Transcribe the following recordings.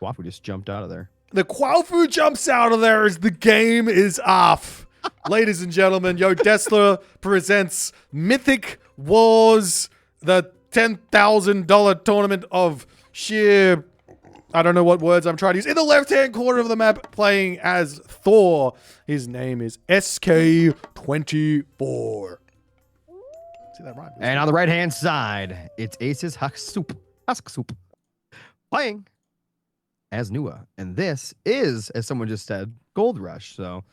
Wafu just jumped out of there. The Quafu jumps out of there as the game is off. Ladies and gentlemen, Yo Dessler presents Mythic Wars, the $10,000 tournament of sheer... I don't know what words I'm trying to use. In the left-hand corner of the map, playing as Thor. His name is SK24. See that right? And on the right-hand side, it's Ace's Husk Soup. Playing as Nua. And this is, as someone just said, Gold Rush. So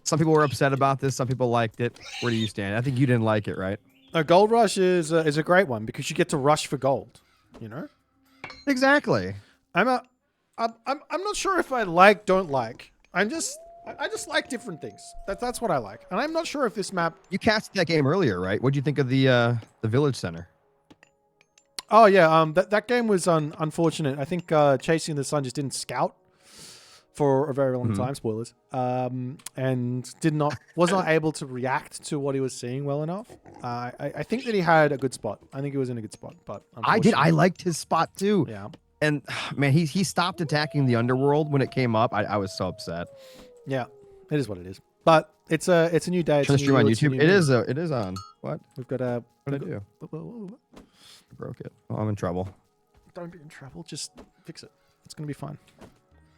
some people were upset about this. Some people liked it. Where do you stand? I think you didn't like it, right? No, Gold Rush is a great one because you get to rush for gold, you know? Exactly. I'm not sure if I don't like. I just like different things. That's what I like. And I'm not sure if this map... You cast that game earlier, right? What do you think of the village center? Oh yeah, that game was unfortunate. I think Chasing the Sun just didn't scout for a very long time. Spoilers. And was not able to react to what he was seeing well enough. I think that he had a good spot. I think he was in a good spot, but I did. I liked his spot too. Yeah. And man, he stopped attacking the underworld when it came up. I was so upset. Yeah, it is what it is. But it's a new day. It's a new stream on YouTube. It is on. What? We've got a. What did I do? Broke it. Oh, I'm in trouble. Don't be in trouble. Just fix it. It's gonna be fine.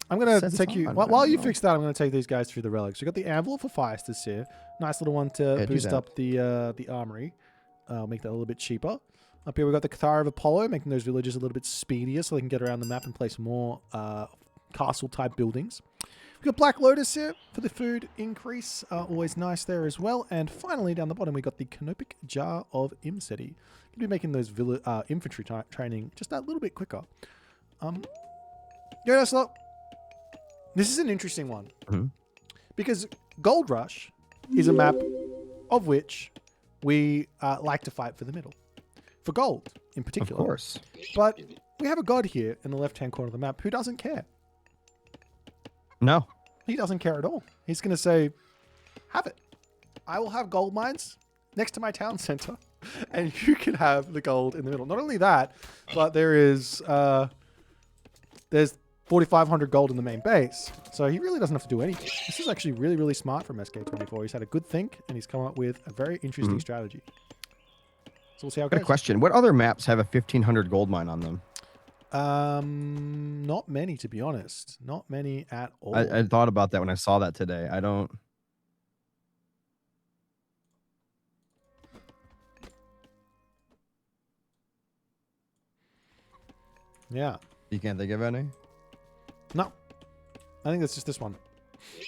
I'm gonna take you while you fix that. I'm gonna take these guys through the relics. We got the Anvil for Firesters here. Nice little one to boost up the armory. Make that a little bit cheaper. Up here we got the Cathar of Apollo, making those villages a little bit speedier so they can get around the map and place more castle-type buildings. We've got Black Lotus here for the food increase. Always nice there as well. And finally, down the bottom, we got the Canopic Jar of Imseti. Going to be making those infantry training just that little bit quicker. This is an interesting one. Because Gold Rush is a map of which we like to fight for the middle. For gold, in particular. Of course. But we have a god here in the left-hand corner of the map who doesn't care. No. He doesn't care at all. He's going to say, have it. I will have gold mines next to my town center, and you can have the gold in the middle. Not only that, but there's 4,500 gold in the main base, so he really doesn't have to do anything. This is actually really, really smart from SK24. He's had a good think, and he's come up with a very interesting strategy. So we'll see how it goes. Good question. What other maps have a 1,500 gold mine on them? Not many, to be honest. Not many at all. I thought about that when I saw that today. I don't... Yeah. You can't think of any? No. I think that's just this one.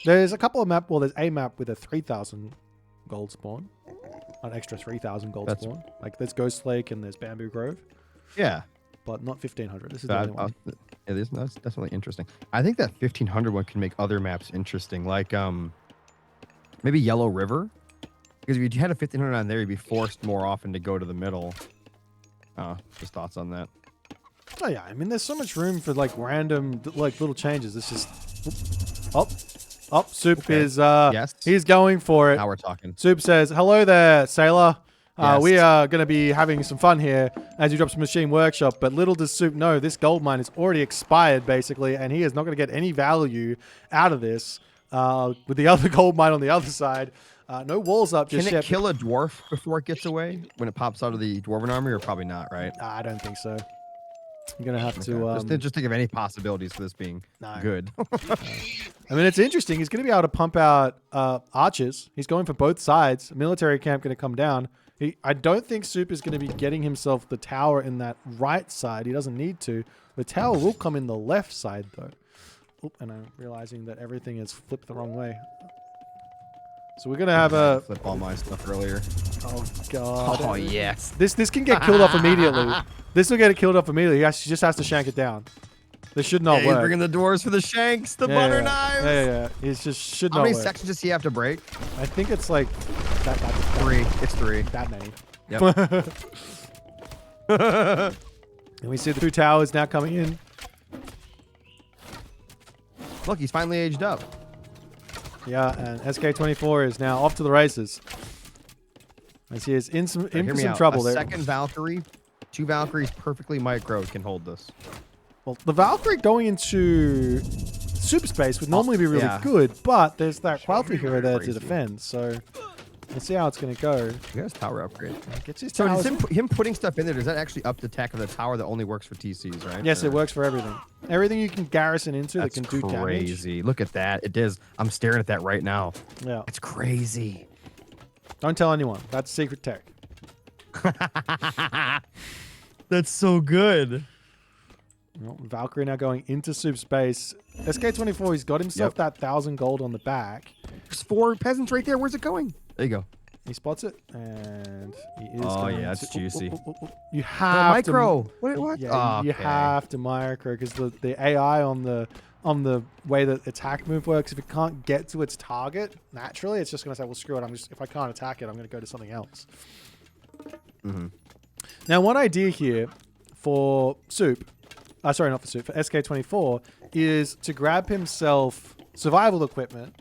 There's a couple of maps. Well, there's a map with a 3,000 gold spawn. An extra 3,000 gold spawn. Like there's Ghost Lake and there's Bamboo Grove. Yeah. But not 1,500. This is the only one. That's definitely interesting. I think that 1,500 one can make other maps interesting. Like maybe Yellow River. Because if you had a 1,500 on there, you'd be forced more often to go to the middle. Just thoughts on that. Oh yeah, I mean, there's so much room for like random, like little changes. It's just, Soup is, yes. He's going for it. Now we're talking. Soup says, "Hello there, sailor. Yes. We are going to be having some fun here as you drop some machine workshop. But little does Soup know, this gold mine is already expired basically, and he is not going to get any value out of this. With the other gold mine on the other side, no walls up just yet." Can it kill a dwarf before it gets away when it pops out of the dwarven army, or probably not, right? I don't think so. You're going to have to... Just think of any possibilities for this being good. I mean, it's interesting. He's going to be able to pump out archers. He's going for both sides. Military camp going to come down. I don't think Soup is going to be getting himself the tower in that right side. He doesn't need to. The tower will come in the left side, though. Oop, and I'm realizing that everything is flipped the wrong way. So we're going to have a... Flip all my stuff earlier. Oh, God. Oh, yes. This can get killed off immediately. This will get it killed off immediately. He just has to shank it down. This should not work. He's bringing the doors for the shanks, the butter knives. Yeah. It just should not work. How many work. sections does he have to break? I think it's like... Three. It's three. That many. Yep. And we see the two towers now coming in. Look, he's finally aged up. Yeah, and SK24 is now off to the races. As he is in some trouble there. Second Valkyrie, 2 Valkyries perfectly micro can hold this. Well, the Valkyrie going into super space would normally be really good, but there's that Quelfer hero there to defend, so let's see how it's going to go. He has tower upgrade. Gets his So towers. him putting stuff in there, does that actually up the attack of the tower that only works for TCs, right? Yes, it works for everything. Everything you can garrison into That's that can do damage. crazy. Look at that. It is. I'm staring at that right now. Yeah. It's crazy. Don't tell anyone. That's secret tech. That's so good. Well, Valkyrie now going into super space. SK24, he's got himself that 1,000 gold on the back. There's 4 peasants right there. Where's it going? There you go. He spots it, and he is. Oh going yeah, that's to, juicy. You have micro. to What? Yeah, Oh, you okay. have to micro because the AI on the way that attack move works, if it can't get to its target naturally, it's just going to say, well, screw it. If I can't attack it, I'm going to go to something else. Mm-hmm. Now, one idea here for Soup, sorry, not for Soup, for SK24, is to grab himself survival equipment,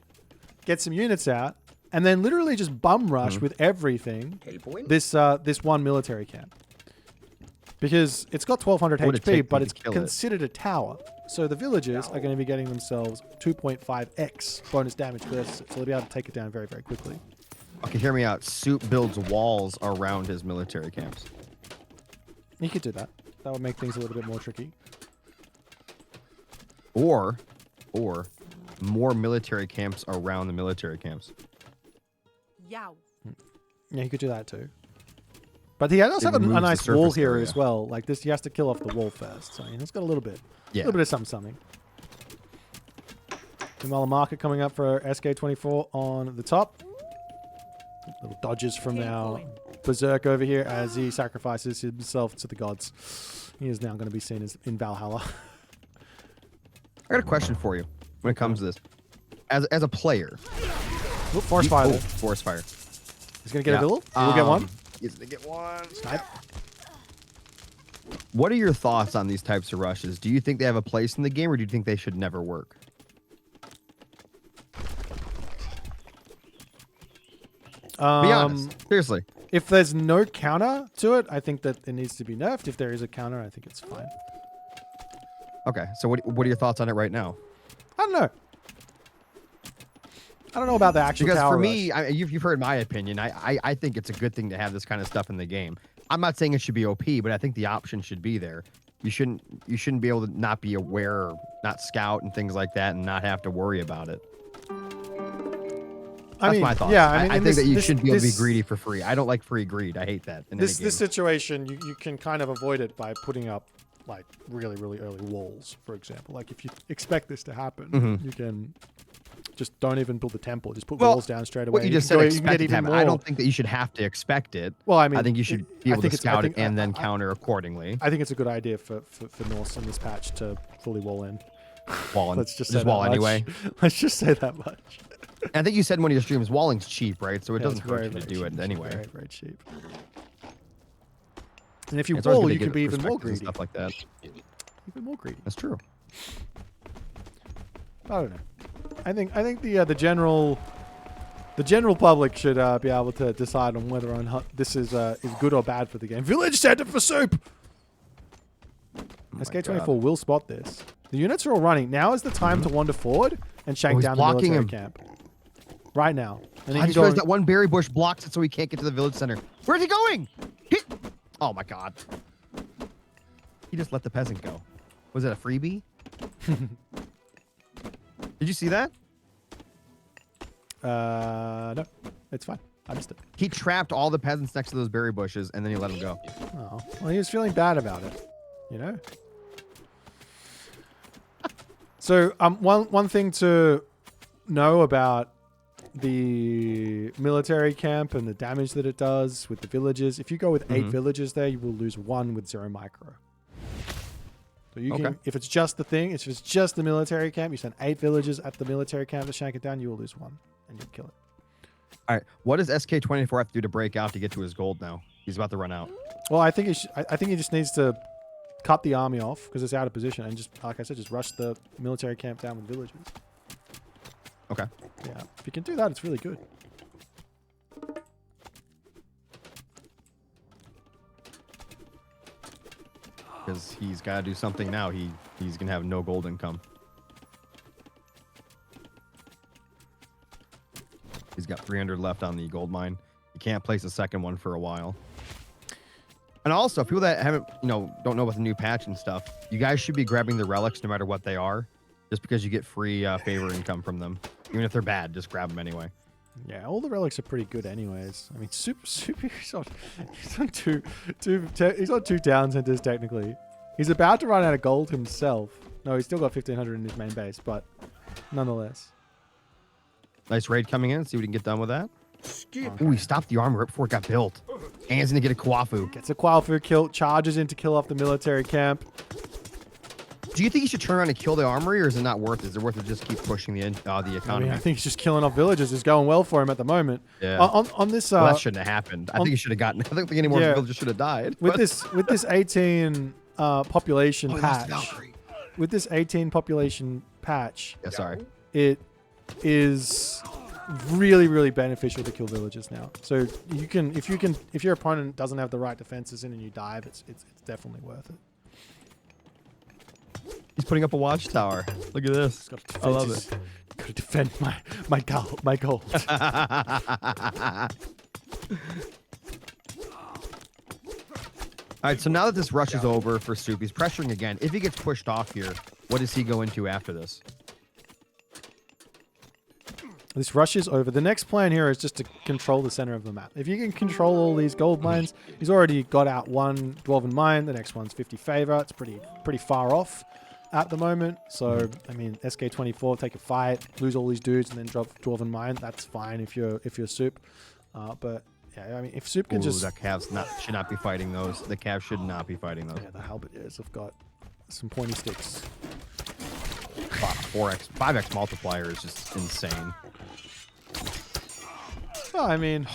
get some units out, and then literally just bum rush with everything this one military camp. Because it's got 1,200 HP, but it's considered a tower. So the villagers are going to be getting themselves 2.5x bonus damage versus it. So they'll be able to take it down very, very quickly. Okay, hear me out. Soup builds walls around his military camps. You could do that. That would make things a little bit more tricky. Or more military camps around the military camps. Yeah, you could do that too. But he does have a nice wall here as well. Like this, he has to kill off the wall first. So it's got a little bit of something. Meanwhile, a market coming up for SK24 on the top. Little dodges from our Berserk over here as he sacrifices himself to the gods. He is now going to be seen as in Valhalla. I got a question for you when it comes to this. As a player. Oop, forest fire. Forest fire. He's going to get a villa? We'll get one. He's going to get one. Snipe. What are your thoughts on these types of rushes? Do you think they have a place in the game, or do you think they should never work? Be honest. Seriously. If there's no counter to it, I think that it needs to be nerfed. If there is a counter, I think it's fine. Okay, so what are your thoughts on it right now? I don't know. I don't know about the actual because tower for me, rush. you've heard my opinion. I think it's a good thing to have this kind of stuff in the game. I'm not saying it should be OP, but I think the option should be there. You shouldn't be able to not be aware, or not scout and things like that, and not have to worry about it. That's my thoughts. Yeah, I think that you should be able to be greedy for free. I don't like free greed. I hate that. This situation, you can kind of avoid it by putting up like really, really early walls, for example. Like if you expect this to happen, you can just don't even build the temple. Just put walls down straight away. What you just said, expect it to happen. I don't think that you should have to expect it. Well, I mean, I think you should be able to scout it and then counter accordingly. I think it's a good idea for Norse in this patch to fully wall in. Let's just wall anyway. Let's just say that much. I think you said in one of your streams, walling's cheap, right? So it doesn't hurt you to do it anyway. Very, very cheap. And if you wall, you can be even more greedy. Stuff like that. Even more greedy. That's true. I don't know. I think the general public should be able to decide on whether or not this is good or bad for the game. Village center for Soup. SK24 will spot this. The units are all running. Now is the time to wander forward and shank down the military camp. Right now. And I just realized that one berry bush blocks it so he can't get to the village center. Where's he going? Oh my god. He just let the peasant go. Was it a freebie? Did you see that? No. It's fine. I missed it. He trapped all the peasants next to those berry bushes and then he let them go. Oh. Well, he was feeling bad about it. You know? So, one thing to know about the military camp and the damage that it does with the villages. If you go with 8 villages there, you will lose 1 with 0 micro. So you can, if it's just the thing, if it's just the military camp, you send 8 villages at the military camp to shank it down, you will lose 1 and you'll kill it. All right, what does SK24 have to do to break out to get to his gold now? He's about to run out. Well, I think he just needs to cut the army off because it's out of position and just, like I said, just rush the military camp down with villages. Okay. Yeah, if you can do that, it's really good. Because he's got to do something now. He he's gonna have no gold income. He's got 300 left on the gold mine. You can't place a second one for a while. And also, people that haven't, don't know about the new patch and stuff, you guys should be grabbing the relics no matter what they are, just because you get free favor income from them. Even if they're bad, just grab them anyway. Yeah, all the relics are pretty good anyways. I mean, Super he's on two town centers technically. He's about to run out of gold himself. No, he's still got 1,500 in his main base, but nonetheless. Nice raid coming in. See if we can get done with that. Ooh, he stopped the armor right before it got built. And he's going to get a Kwafu. Gets a Kwafu kill, charges in to kill off the military camp. Do you think he should turn around and kill the armory, or is it not worth it? Is it worth it just keep pushing the economy? I mean, I think he's just killing off villages. It's going well for him at the moment. Yeah. On this, well, that shouldn't have happened. I think he should have gotten. I don't think any more villagers should have died. With this 18 population patch. With this 18 population patch. Yeah, sorry. It is really, really beneficial to kill villagers now. So you can, if your opponent doesn't have the right defenses in and you dive, it's definitely worth it. He's putting up a watchtower. Look at this. I love it. Got to defend my gold. All right, so now that this rush is over for Soup, he's pressuring again. If he gets pushed off here, what does he go into after this? This rush is over. The next plan here is just to control the center of the map. If you can control all these gold mines, he's already got out one Dwarven mine. The next one's 50 favor. It's pretty far off at the moment. So, I mean, SK24, take a fight, lose all these dudes, and then drop Dwarven mine. That's fine if you're Soup. But yeah, I mean, if Soup can just... the calves should not be fighting those. The calves should not be fighting those. Yeah, the halberdiers have got some pointy sticks. 5x multiplier is just insane. Oh, I mean,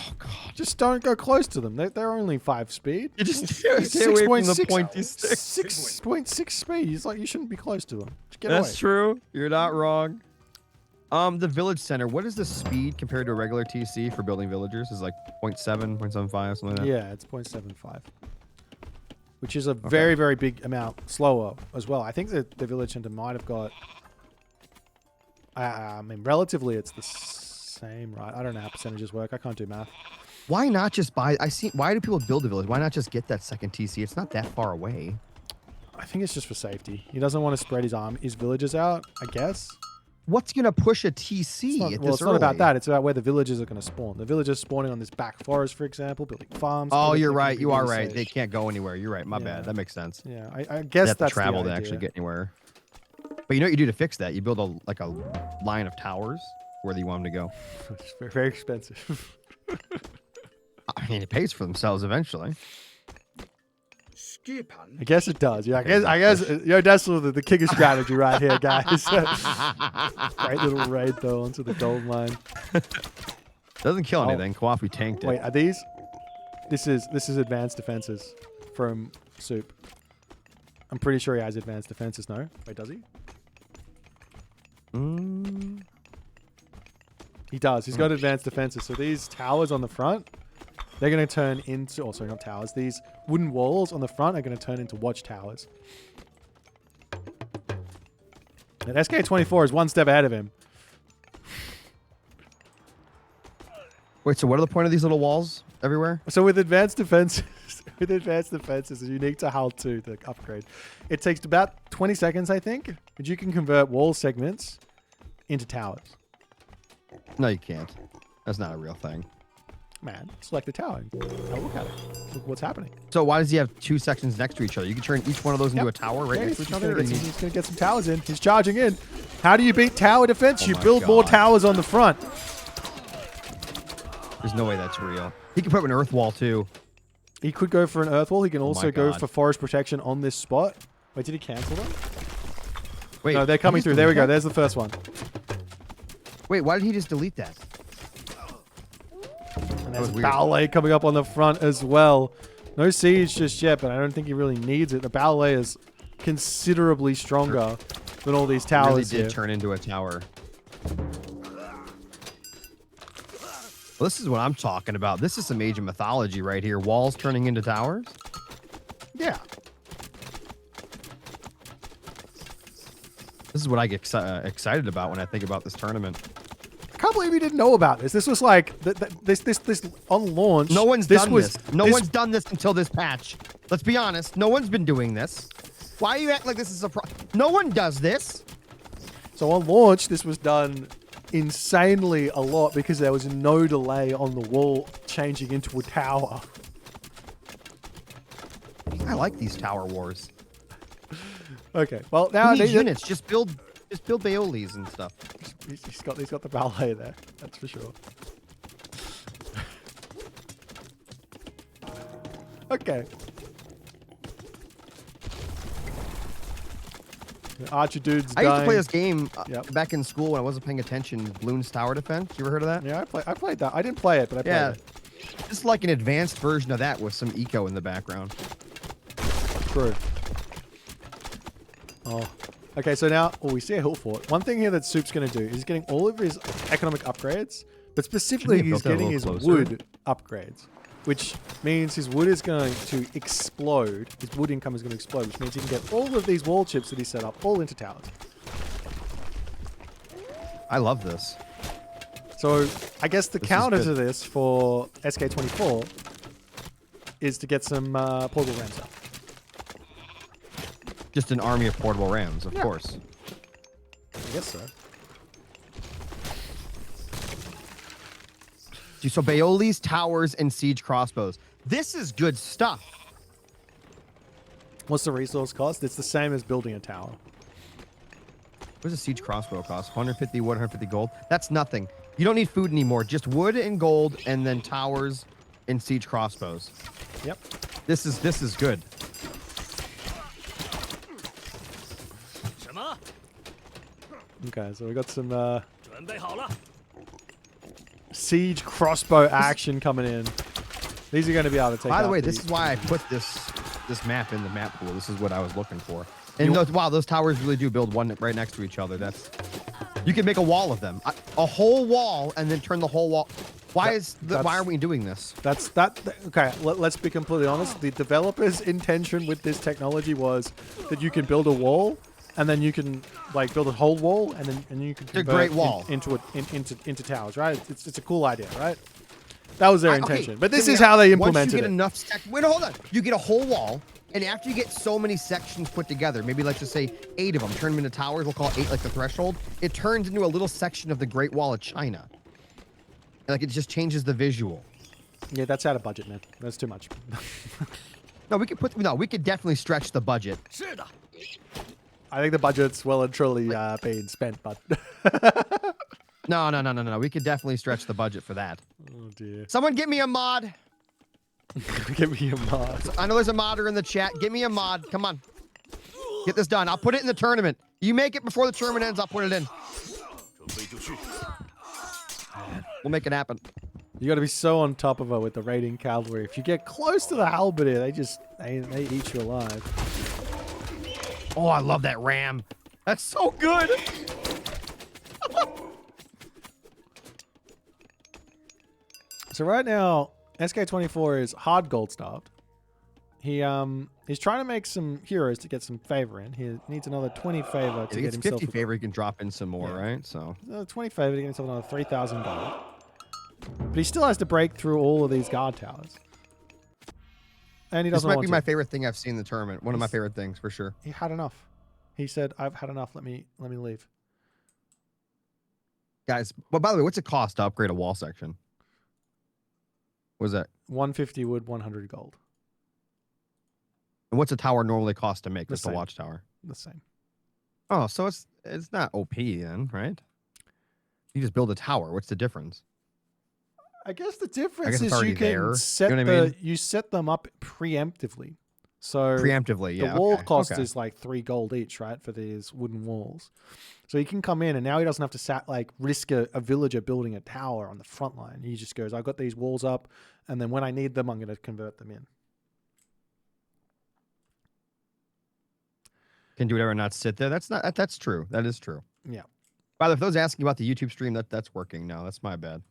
just don't go close to them. They're only 5 speed. You just stay away from the pointy stick. 6.6 speed. It's like you shouldn't be close to them. Just get That's away. true. You're not wrong. The village center, what is the speed compared to a regular TC for building villagers? Is like 0.7, 0.75, something like that? Yeah, it's 0.75. Which is a very, very big amount slower as well. I think that the village center might have got... I mean, relatively, it's the same, right? I don't know how percentages work. I can't do math. Why not just buy... Why do people build a village? Why not just get that second TC? It's not that far away. I think it's just for safety. He doesn't want to spread his villages out, I guess. What's going to push a TC it's not about that. It's about where the villagers are going to spawn. The villagers spawning on this back forest, for example, building farms. Oh, you're right. You are right. They can't go anywhere. You're right. My bad. That makes sense. Yeah, I guess that's that's travel the to idea. actually get anywhere. But you know what you do to fix that? You build a line of towers where you want them to go. It's very, very expensive. I mean, it pays for themselves eventually. I guess it does. Yeah, I guess that's the king of strategy right here, guys. Great little raid though onto the gold mine. Doesn't kill anything. Kwafu tanked it. Wait, are these? This is advanced defenses from Soup. I'm pretty sure he has advanced defenses. No, wait, does he? He does. He's got advanced defenses. So these towers on the front, they're going to turn into... Oh, sorry, not towers. These wooden walls on the front are going to turn into watchtowers. And SK24 is one step ahead of him. Wait, so what are the point of these little walls everywhere? So with advanced defenses, it's unique to HAL 2, the upgrade. It takes about 20 seconds, I think, but you can convert wall segments into towers. No, you can't. That's not a real thing. Man, select the tower and look at it. Look what's happening. So why does he have 2 sections next to each other? You can turn each one of those into a tower right next to each other? He's going to get some towers in. He's charging in. How do you beat tower defense? You build more towers on the front. There's no way that's real. He can put up an earth wall too. He could go for an earth wall. He can also go for forest protection on this spot. Wait, did he cancel them? Wait, no, they're coming through. There we go. There's the first one. Wait, why did he just delete that? And there's a ballet coming up on the front as well. No siege just yet, but I don't think he really needs it. The ballet is considerably stronger than all these towers. It really did turn into a tower. Well, this is what I'm talking about. This is some Age of Mythology right here. Walls turning into towers? Yeah. This is what I get excited about when I think about this tournament. I can't believe you didn't know about this. This was like this on launch. No one's done this. No one's done this until this patch. Let's be honest. No one's been doing this. Why are you acting like this is a No one does this. So on launch, this was done insanely a lot because there was no delay on the wall changing into a tower. I like these tower wars. Okay, well now these units just build Bayolis and stuff. He's got the ballet there. That's for sure. Okay. The Archer dude's I dying. used to play this game back in school when I wasn't paying attention. Bloons Tower Defense. You ever heard of that? Yeah, I played that. I didn't play it, but I played it. Just like an advanced version of that with some eco in the background. True. Oh. Okay, so now we see a hill fort. One thing here that Soup's going to do is getting all of his economic upgrades, but specifically he's getting his wood upgrades, which means his wood is going to explode. His wood income is going to explode, which means he can get all of these wall chips that he set up all into towers. I love this. So I guess the counter to this for SK24 is to get some portable rams up. Just an army of portable rams, of course. I guess so. So Bayolis, towers, and siege crossbows. This is good stuff. What's the resource cost? It's the same as building a tower. What does a siege crossbow cost? 150 wood, 150 gold? That's nothing. You don't need food anymore. Just wood and gold, and then towers and siege crossbows. Yep. This is good. Okay, so we got some siege crossbow action coming in. These are going to be able to take. By the way, this is why I put this map in the map pool. This is what I was looking for. And those towers really do build one right next to each other. You can make a wall of them, a whole wall, and then turn the whole wall. Why are we doing this? Okay, let's be completely honest. The developer's intention with this technology was that you can build a wall, and then you can like build a whole wall, and then you can convert a great wall into towers, right? It's a cool idea, right? That was their intention. But this is how they implemented it. Once you get enough wait, hold on. You get a whole wall, and after you get so many sections put together, maybe let's just say 8 of them, turn them into towers. We'll call it 8 like the threshold. It turns into a little section of the Great Wall of China. Like it just changes the visual. Yeah, that's out of budget, man. That's too much. No, we could definitely stretch the budget. I think the budget's well and truly being spent, but No. We could definitely stretch the budget for that. Oh dear. Someone get me a mod. Give me a mod. I know there's a modder in the chat. Give me a mod. Come on. Get this done. I'll put it in the tournament. You make it before the tournament ends, I'll put it in. We'll make it happen. You got to be so on top of her with the raiding cavalry. If you get close to the halberdier, they eat you alive. Oh, I love that ram. That's so good. So right now, SK24 is hard gold starved. He's trying to make some heroes to get some favor in. He needs another 20 favor to get himself 50 favor. He can drop in some more, right? So 20 favor to get himself another 3,000 gold. But he still has to break through all of these guard towers. And he doesn't want to. This might be my favorite thing I've seen in the tournament. One of my favorite things for sure. He had enough. He said, "I've had enough. Let me leave." Guys, but by the way, what's it cost to upgrade a wall section? What is that? 150 wood, 100 gold. And what's a tower normally cost to make? Just a watchtower. The same. Oh, so it's not OP then, right? You just build a tower. What's the difference? I guess the difference is you can you set them up preemptively. So yeah. The wall cost is like 3 gold each, right, for these wooden walls. So he can come in, and now he doesn't have to risk a villager building a tower on the front line. He just goes, "I've got these walls up, and then when I need them, I'm going to convert them in." Can do whatever, not sit there. That's true. That is true. Yeah. By the way, if those asking about the YouTube stream, that's working now. That's my bad.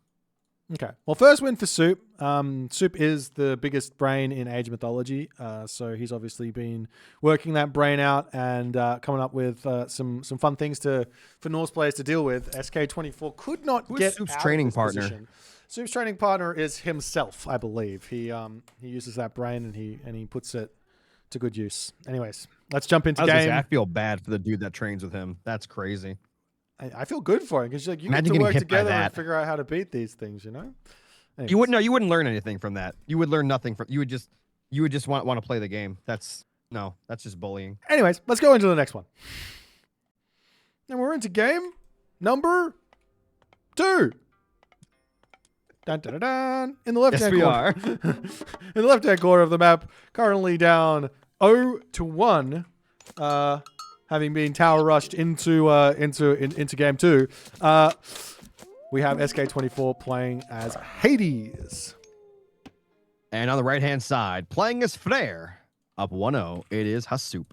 Okay. Well, first win for Soup. Soup is the biggest brain in Age mythology, so he's obviously been working that brain out and coming up with some fun things for Norse players to deal with. SK24 could not get Soup's out training of this partner? position. Soup's training partner is himself, I believe. He uses that brain and he puts it to good use. Anyways, let's jump into game. I feel bad for the dude that trains with him. That's crazy. I feel good for him because like, you Imagine get to work getting hit by together and that. figure out how to beat these things, you know? Anyways. You wouldn't learn anything from that. You would learn nothing from. You would just want to play the game. That's just bullying. Anyways, let's go into the next one. And we're into game number 2. Dun, dun, dun, dun. In the left-hand corner. In the left-hand corner of the map, currently down 0-1. Having been tower rushed into game 2, we have SK24 playing as Hades. And on the right-hand side, playing as Freyr, up 1-0, it is Hasup.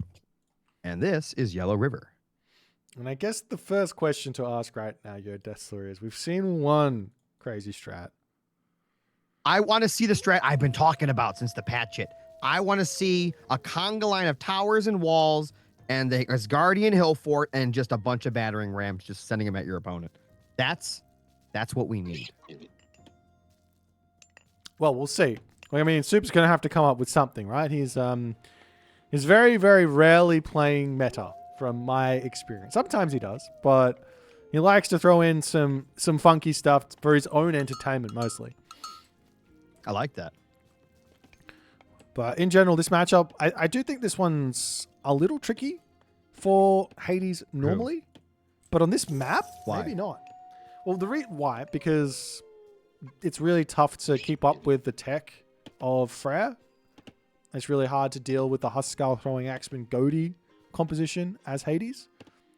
And this is Yellow River. And I guess the first question to ask right now, Yo Destler, is we've seen one crazy strat. I want to see the strat I've been talking about since the patch it. I want to see a conga line of towers and walls and the Asgardian hill fort and just a bunch of battering rams just sending them at your opponent. That's what we need. Well, we'll see. I mean, Soup's going to have to come up with something, right? He's very, very rarely playing meta from my experience. Sometimes he does, but he likes to throw in some funky stuff for his own entertainment mostly. I like that. But in general, this matchup, I do think this one's a little tricky for Hades normally. But on this map, maybe not. Well, why? Because it's really tough to keep up with the tech of Freyr. It's really hard to deal with the Huskar throwing Axeman Goatee composition as Hades.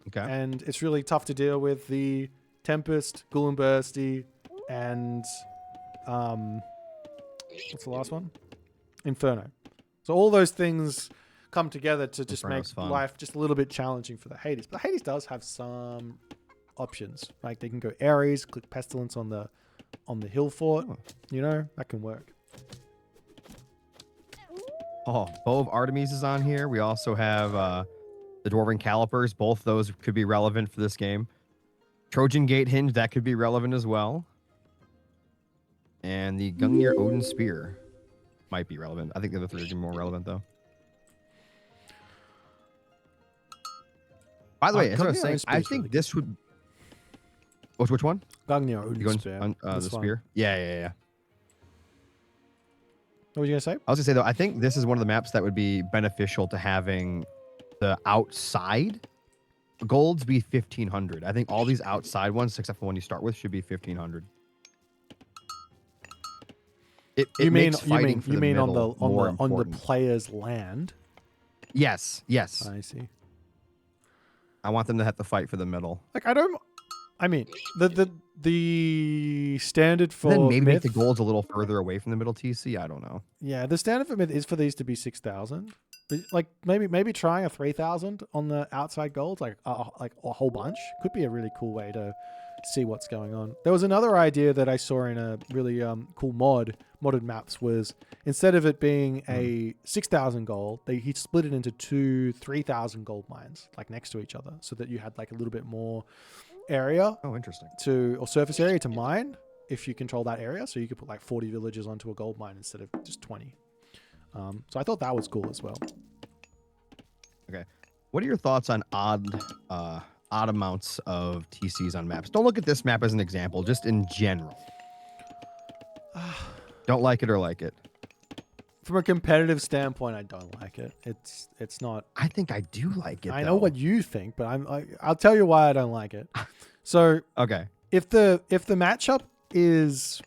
Okay. And it's really tough to deal with the Tempest, Gullenbursty, and what's the last one? Inferno. So all those things come together to just Inferno's make fun. life just a little bit challenging for the Hades. But Hades does have some options. Like they can go Ares, click Pestilence on the hill fort. You know, that can work. Oh, Bow of Artemis is on here. We also have the Dwarven Calipers. Both those could be relevant for this game. Trojan Gate Hinge, that could be relevant as well. And the Gungnir Odin Spear might be relevant. I think the other three are more relevant, though. By the way, as I was saying, I think this would... Which one? Gungnir Odin Spear. The spear? Yeah. What were you going to say? I was going to say, though, I think this is one of the maps that would be beneficial to having the outside golds be 1,500. I think all these outside ones, except for the one you start with, should be 1,500. You mean on the player's land? Yes. I see. I want them to have to fight for the middle. Like the standard for then maybe myth, make the golds a little further away from the middle TC. I don't know. Yeah, the standard for myth is for these to be 6,000. Like maybe trying a 3,000 on the outside golds, like a whole bunch, could be a really cool way to see what's going on. There was another idea that I saw in a really cool modded maps was instead of it being a 6,000 gold, he split it into 2 3,000 gold mines like next to each other, so that you had like a little bit more area. Oh, interesting. Or surface area to mine if you control that area. So you could put like 40 villages onto a gold mine instead of just 20. So I thought that was cool as well. Okay. What are your thoughts on odd amounts of TCs on maps? Don't look at this map as an example, just in general. Don't like it or like it? From a competitive standpoint, I don't like it. It's not. I think I do like it. I know what you think, but I'll tell you why I don't like it. So okay, if the matchup is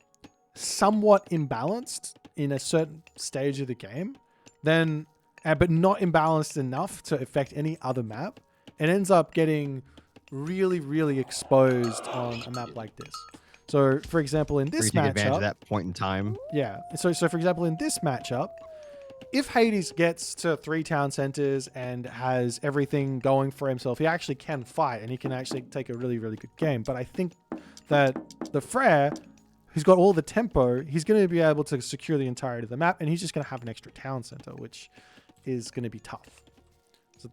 somewhat imbalanced in a certain stage of the game, then but not imbalanced enough to affect any other map, it ends up getting really, really exposed on a map like this. So, for example, in this matchup, take advantage of that point in time. Yeah. So for example, in this matchup, if Hades gets to 3 town centers and has everything going for himself, he actually can fight and he can actually take a really, really good game. But I think that the Freyr, who's got all the tempo, he's going to be able to secure the entirety of the map, and he's just going to have an extra town center, which is going to be tough. So,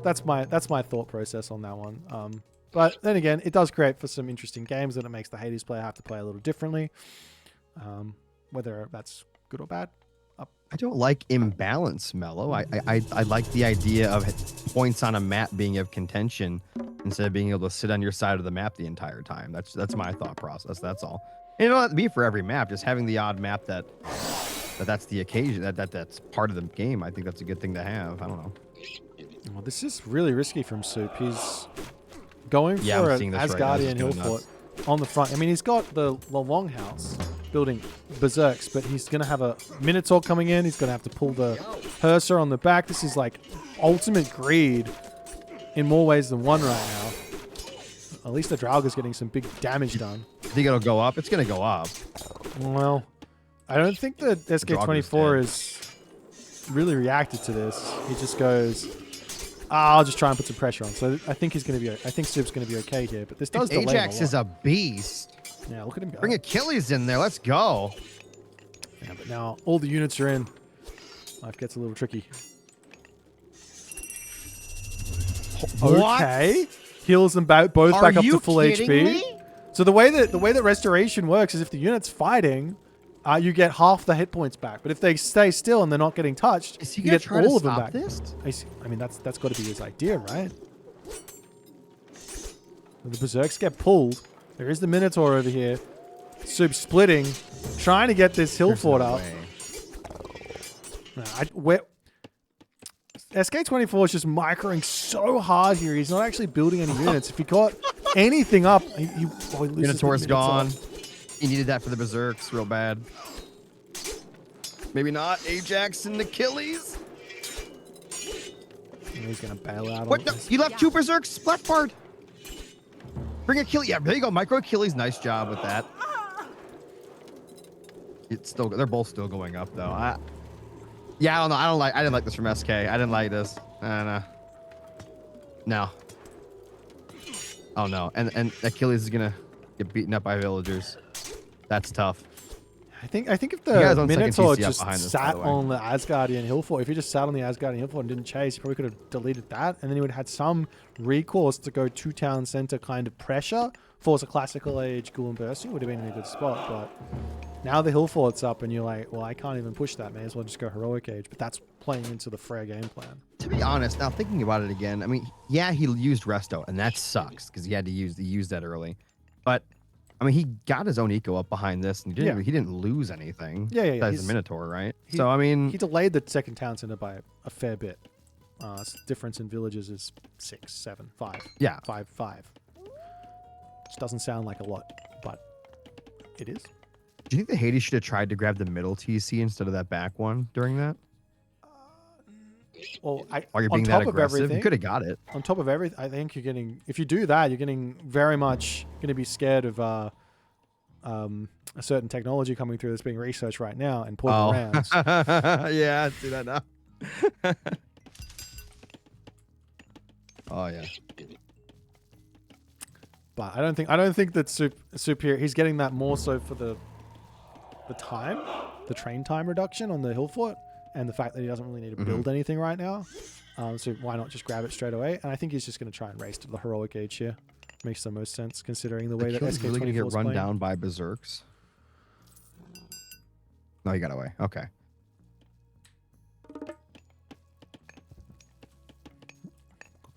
that's my thought process on that one. But then again, it does create for some interesting games, and it makes the Hades player have to play a little differently. Whether that's good or bad. I don't like imbalance, Mellow. I like the idea of points on a map being of contention instead of being able to sit on your side of the map the entire time. That's my thought process. That's all. And it don't have to be for every map. Just having the odd map that's the occasion, that's part of the game. I think that's a good thing to have. I don't know. Well, this is really risky from Soup. He's going for an Asgardian hill fort on the front. I mean, he's got the longhouse building berserks, but he's going to have a Minotaur coming in. He's going to have to pull the Herser on the back. This is like ultimate greed in more ways than one right now. At least the Draugr's getting some big damage done. I think it'll go up. It's going to go up. Well, I don't think that SK24 is really reacted to this. He just goes, I'll just try and put some pressure on. So I think he's going to be. I think Soup's going to be okay here. But this does delay him a lot. Ajax is a beast. Yeah, look at him go. Bring Achilles in there. Let's go. Yeah, but now all the units are in. Life gets a little tricky. What? Okay. Heals them both back up to full HP. Me? So the way that restoration works is if the unit's fighting, you get half the hit points back. But if they stay still and they're not getting touched, is he you get try all to of them back. This? I mean, that's got to be his idea, right? The Berserks get pulled. There is the Minotaur over here. Soup splitting, trying to get this hill fort up. SK24 is just microing so hard here. He's not actually building any units. If he got anything up, he loses. Minotaur's gone. He needed that for the Berserks real bad. Maybe not. Ajax and Achilles. He's going to bail out. What? No, you left two Berserks. Splatfard. Bring Achilles. Yeah, there you go. Micro Achilles. Nice job with that. It's still. They're both still going up though. Yeah, I don't know. I didn't like this from SK. I didn't like this. No. Oh no. And Achilles is gonna get beaten up by villagers. That's tough. I think if the Minotaur just sat on the Asgardian hill fort, if he just sat on the Asgardian hill fort and didn't chase, he probably could have deleted that, and then he would have had some recourse to go to town center kind of pressure, force a classical age ghoul and bursting, would have been in a good spot. But now the hill fort's up, and you're like, well, I can't even push that. May as well just go heroic age. But that's playing into the Freya game plan. To be honest, now thinking about it again, I mean, yeah, he used resto, and that sucks because he had to use that early, but. I mean, he got his own eco up behind this, and he didn't lose anything. Yeah. Besides the Minotaur, right? So I mean, he delayed the second town center by a fair bit. Difference in villages is 6, 7, 5. Yeah, 5. Which doesn't sound like a lot, but it is. Do you think the Hades should have tried to grab the middle TC instead of that back one during that? Well, you're being that aggressive, you could have got it. On top of everything, I think you're getting. If you do that, you're getting very much going to be scared of a certain technology coming through that's being researched right now and poison rounds. Yeah, I see that now. Oh yeah. But I don't think that Soup here. He's getting that more so for the train time reduction on the hill fort. And the fact that he doesn't really need to build anything right now. So why not just grab it straight away? And I think he's just going to try and race to the heroic age here. Makes the most sense considering the way that SK24 really going to get run playing. Down by Berserks. No, he got away. Okay.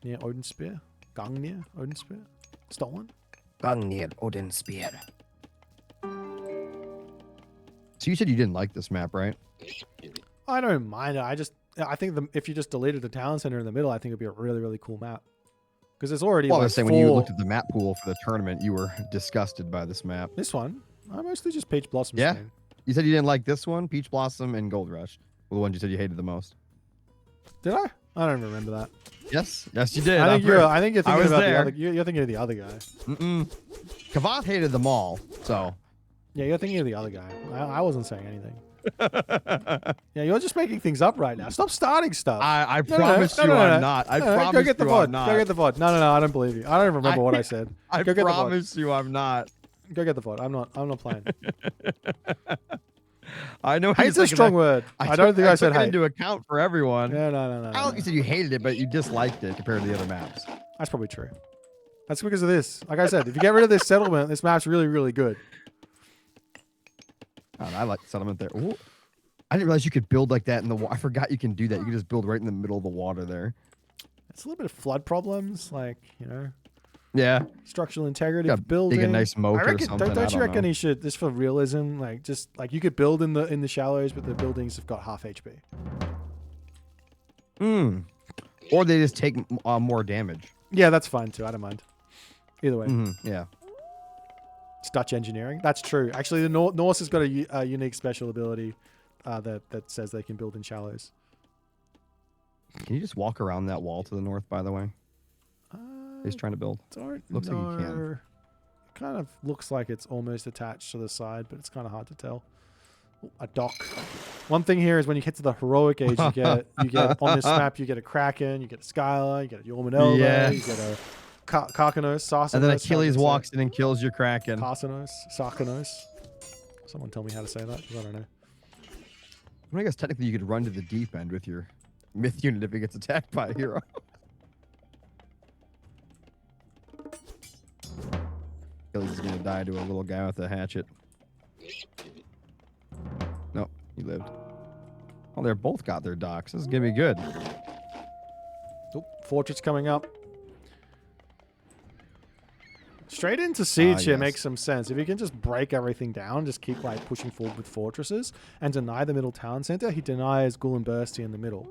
Near Odin Spear. Gungnir Odin Spear. Stolen. Gungnir Odin Spear. So you said you didn't like this map, right? I don't mind it. I think if you just deleted the town center in the middle, I think it'd be a really, really cool map. Because there's already. Well, I was saying when you looked at the map pool for the tournament, you were disgusted by this map. This one, I mostly just Peach Blossom. Yeah, you said you didn't like this one, Peach Blossom and Gold Rush. Well, the ones you said you hated the most. Did I? I don't remember that. Yes, you did. I think you're thinking about the other. You're thinking of the other guy. Kavath hated them all. So. Yeah, you're thinking of the other guy. I wasn't saying anything. Yeah, you're just making things up right now. Stop starting stuff. I promise you I'm not. I promise you I'm not. Go get the VOD. No, I don't believe you. I don't even remember what I said. I promise you I'm not. Go get the VOD. I'm not playing. I know. Hate's a strong word. I don't think I said hate. Into account for everyone. No. I don't think you said you hated it, but you disliked it compared to the other maps. That's probably true. That's because of this. Like I said, if you get rid of this settlement, this map's really, really good. Oh, I like the settlement there. Ooh. I didn't realize you could build like that in the water. I forgot you can do that. You can just build right in the middle of the water there. It's a little bit of flood problems, like, Yeah. Structural integrity of building. Dig a nice moat or something. Don't you reckon he should, this for realism, like you could build in the shallows, but the buildings have got half HP. Or they just take more damage. Yeah, that's fine too. I don't mind. Either way. Yeah. It's Dutch engineering. That's true. Actually, the Norse has got a unique special ability that says they can build in shallows. Can you just walk around that wall to the north, by the way? He's trying to build. Looks like you can. It kind of looks like it's almost attached to the side, but it's kind of hard to tell. Ooh, a dock. One thing here is when you get to the heroic age, you get on this map, you get a Kraken, you get a Skylar, you get a Yormanova, you get a Karkanos, Sarkanos. And then Achilles walks in and kills your Kraken. Sarkanos. Someone tell me how to say that, because I don't know. I guess technically you could run to the deep end with your myth unit if it gets attacked by a hero. Achilles is going to die to a little guy with a hatchet. No, he lived. Oh, they're both got their docks. This is going to be good. Oh, fortress coming up. Straight into siege here makes some sense. If he can just break everything down, just keep like pushing forward with fortresses and deny the middle town center, he denies Gullinbursti in the middle.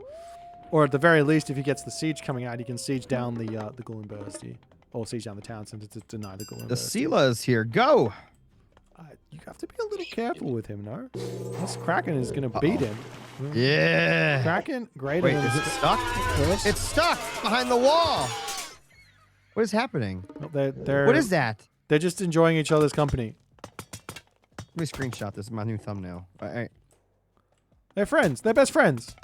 Or at the very least, if he gets the siege coming out, he can siege down the Gullinbursti. Or siege down the town center to deny the Gullinbursti. The Sela is here. Go! You have to be a little careful with him, no? This Kraken is going to beat him. Yeah. Kraken, great. Wait, is it stuck? It's stuck behind the wall. What is happening? What is that? They're just enjoying each other's company. Let me screenshot this. This is my new thumbnail. All right. They're friends. They're best friends.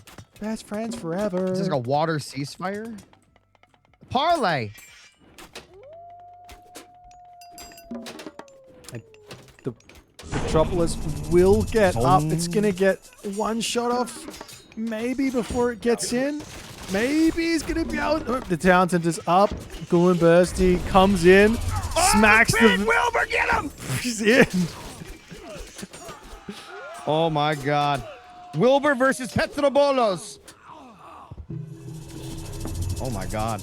Best friends forever. Is this like a water ceasefire? Parlay. The Metropolis will get up. It's going to get one shot off maybe before it gets in. Maybe he's going to be out. Oh, the town center's up. Gullinbursti comes in. Smacks the... Wilbur, get him! He's in. Oh my god. Wilbur versus Petrobolos. Oh my god.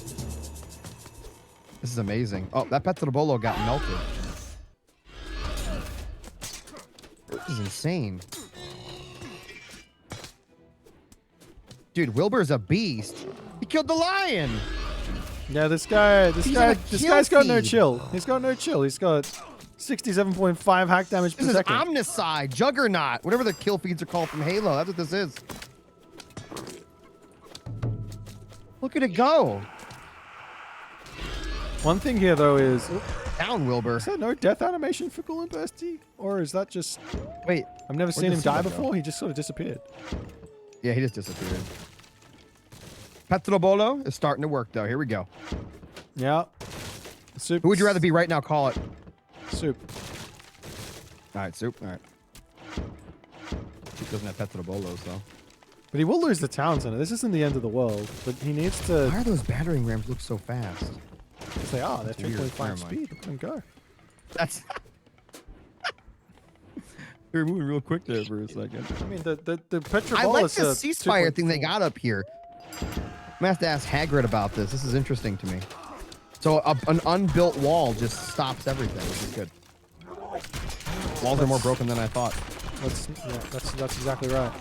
This is amazing. Oh, that Petrobolo got melted. This is insane. Dude, Wilbur's a beast. He killed the lion. Yeah, this guy's got no chill. He's got no chill. He's got 67.5 hack damage per second. This is Omnicide, Juggernaut, whatever the kill feeds are called from Halo. That's what this is. Look at it go. One thing here, though, is... Down, Wilbur. Is there no death animation for Gullinbursti? Or is that just... Wait. I've never seen him die before. He just sort of disappeared. Yeah, he just disappeared. Petrobolo is starting to work, though. Here we go. Yeah. Soup. Who would you rather be right now? Call it. Soup. All right, Soup. All right. Soup doesn't have Petrobolos, though. But he will lose the town center. This isn't the end of the world. But he needs to... Why are those battering rams look so fast? Because they are. They're 3.5 speed. Look at them go. That's... They were moving real quick there for a second. I mean, the Petrobolos... I like the ceasefire thing they got up here. I'm going to have to ask Hagrid about this. This is interesting to me. So an unbuilt wall just stops everything, which is good. Walls are more broken than I thought. That's exactly right.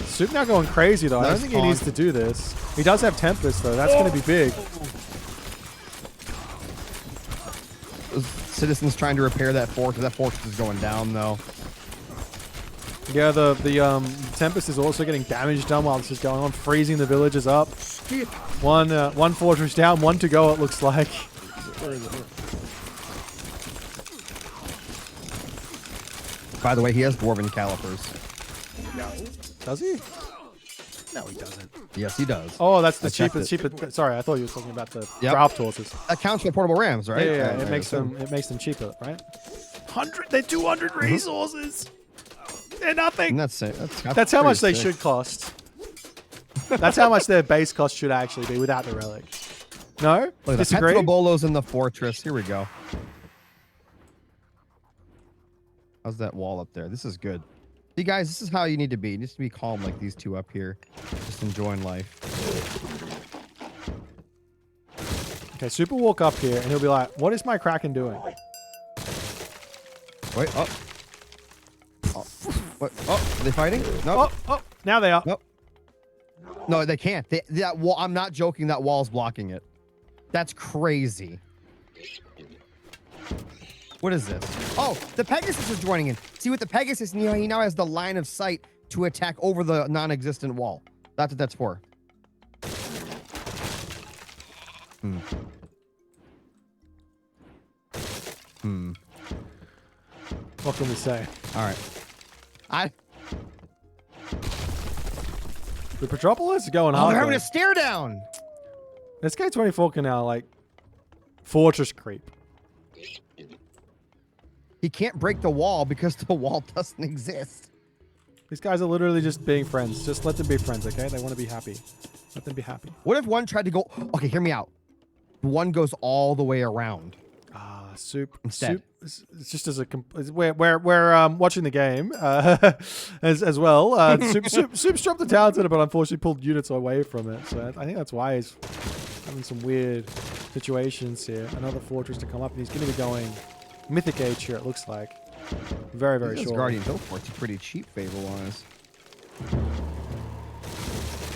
Soup now going crazy, though. I don't think he needs to do this. He does have Tempest, though. That's going to be big. Citizens trying to repair that fortress. That fortress is going down, though. Yeah, the Tempest is also getting damage done while this is going on, freezing the villagers up. One fortress down, one to go, it looks like. By the way, he has dwarven calipers. Does he? No, he doesn't. Yes, he does. Oh, that's the cheapest. Sorry, I thought you were talking about the draft horses. That counts for portable rams, right? Yeah, it makes them cheaper, right? 100. They're 200 resources. They're nothing. And That's how much they should cost. That's how much their base cost should actually be without the relic. No? Look, Disagree? the Petrobolo's in the fortress. Here we go. How's that wall up there? This is good. See, guys, this is how you need to be. You need to be calm like these two up here. Just enjoying life. Okay, Super walk up here, and he'll be like, what is my Kraken doing? Wait, oh. Oh, what? Oh, are they fighting? No. Oh, now they are. Nope. No, they can't. That wall, I'm not joking. That wall's blocking it. That's crazy. What is this? Oh, the Pegasus are joining in. See, with the Pegasus, he now has the line of sight to attack over the non-existent wall. That's what that's for. What can we say? All right. The Petropolis is going Oh, hard. they're having a stare down. SK24 can now, like, fortress creep. He can't break the wall because the wall doesn't exist. These guys are literally just being friends. Just let them be friends, okay? They want to be happy. Let them be happy. What if one tried to go... Okay, hear me out. One goes all the way around. Soup. Instead. Soup, it's just as a... We're watching the game as well. Soup's dropped the tower to it, but unfortunately pulled units away from it. So I think that's why he's having some weird situations here. Another fortress to come up, and he's going to be going Mythic Age here, it looks like. Very, very short. Guardian Hill Fort's pretty cheap favor-wise.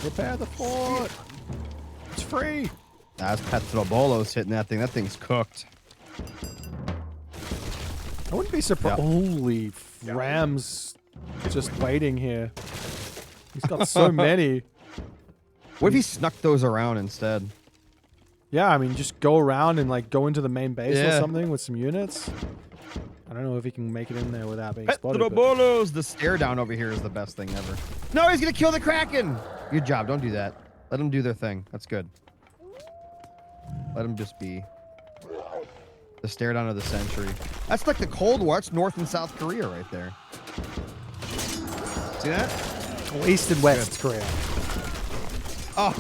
Repair the fort. It's free. That's Petrobolo's hitting that thing. That thing's cooked. I wouldn't be surprised. Yep. Holy Rams just waiting here. He's got so many. What if he snuck those around instead? Yeah, I mean, just go around and like go into the main base or something with some units. I don't know if he can make it in there without being spotted. Petrobolo's the stare down over here is the best thing ever. No, he's gonna kill the Kraken. Good job. Don't do that. Let them do their thing. That's good. Let them just be. The stare down of the century. That's like the Cold War. It's North and South Korea right there. See that? Well, East and West Korea. Oh.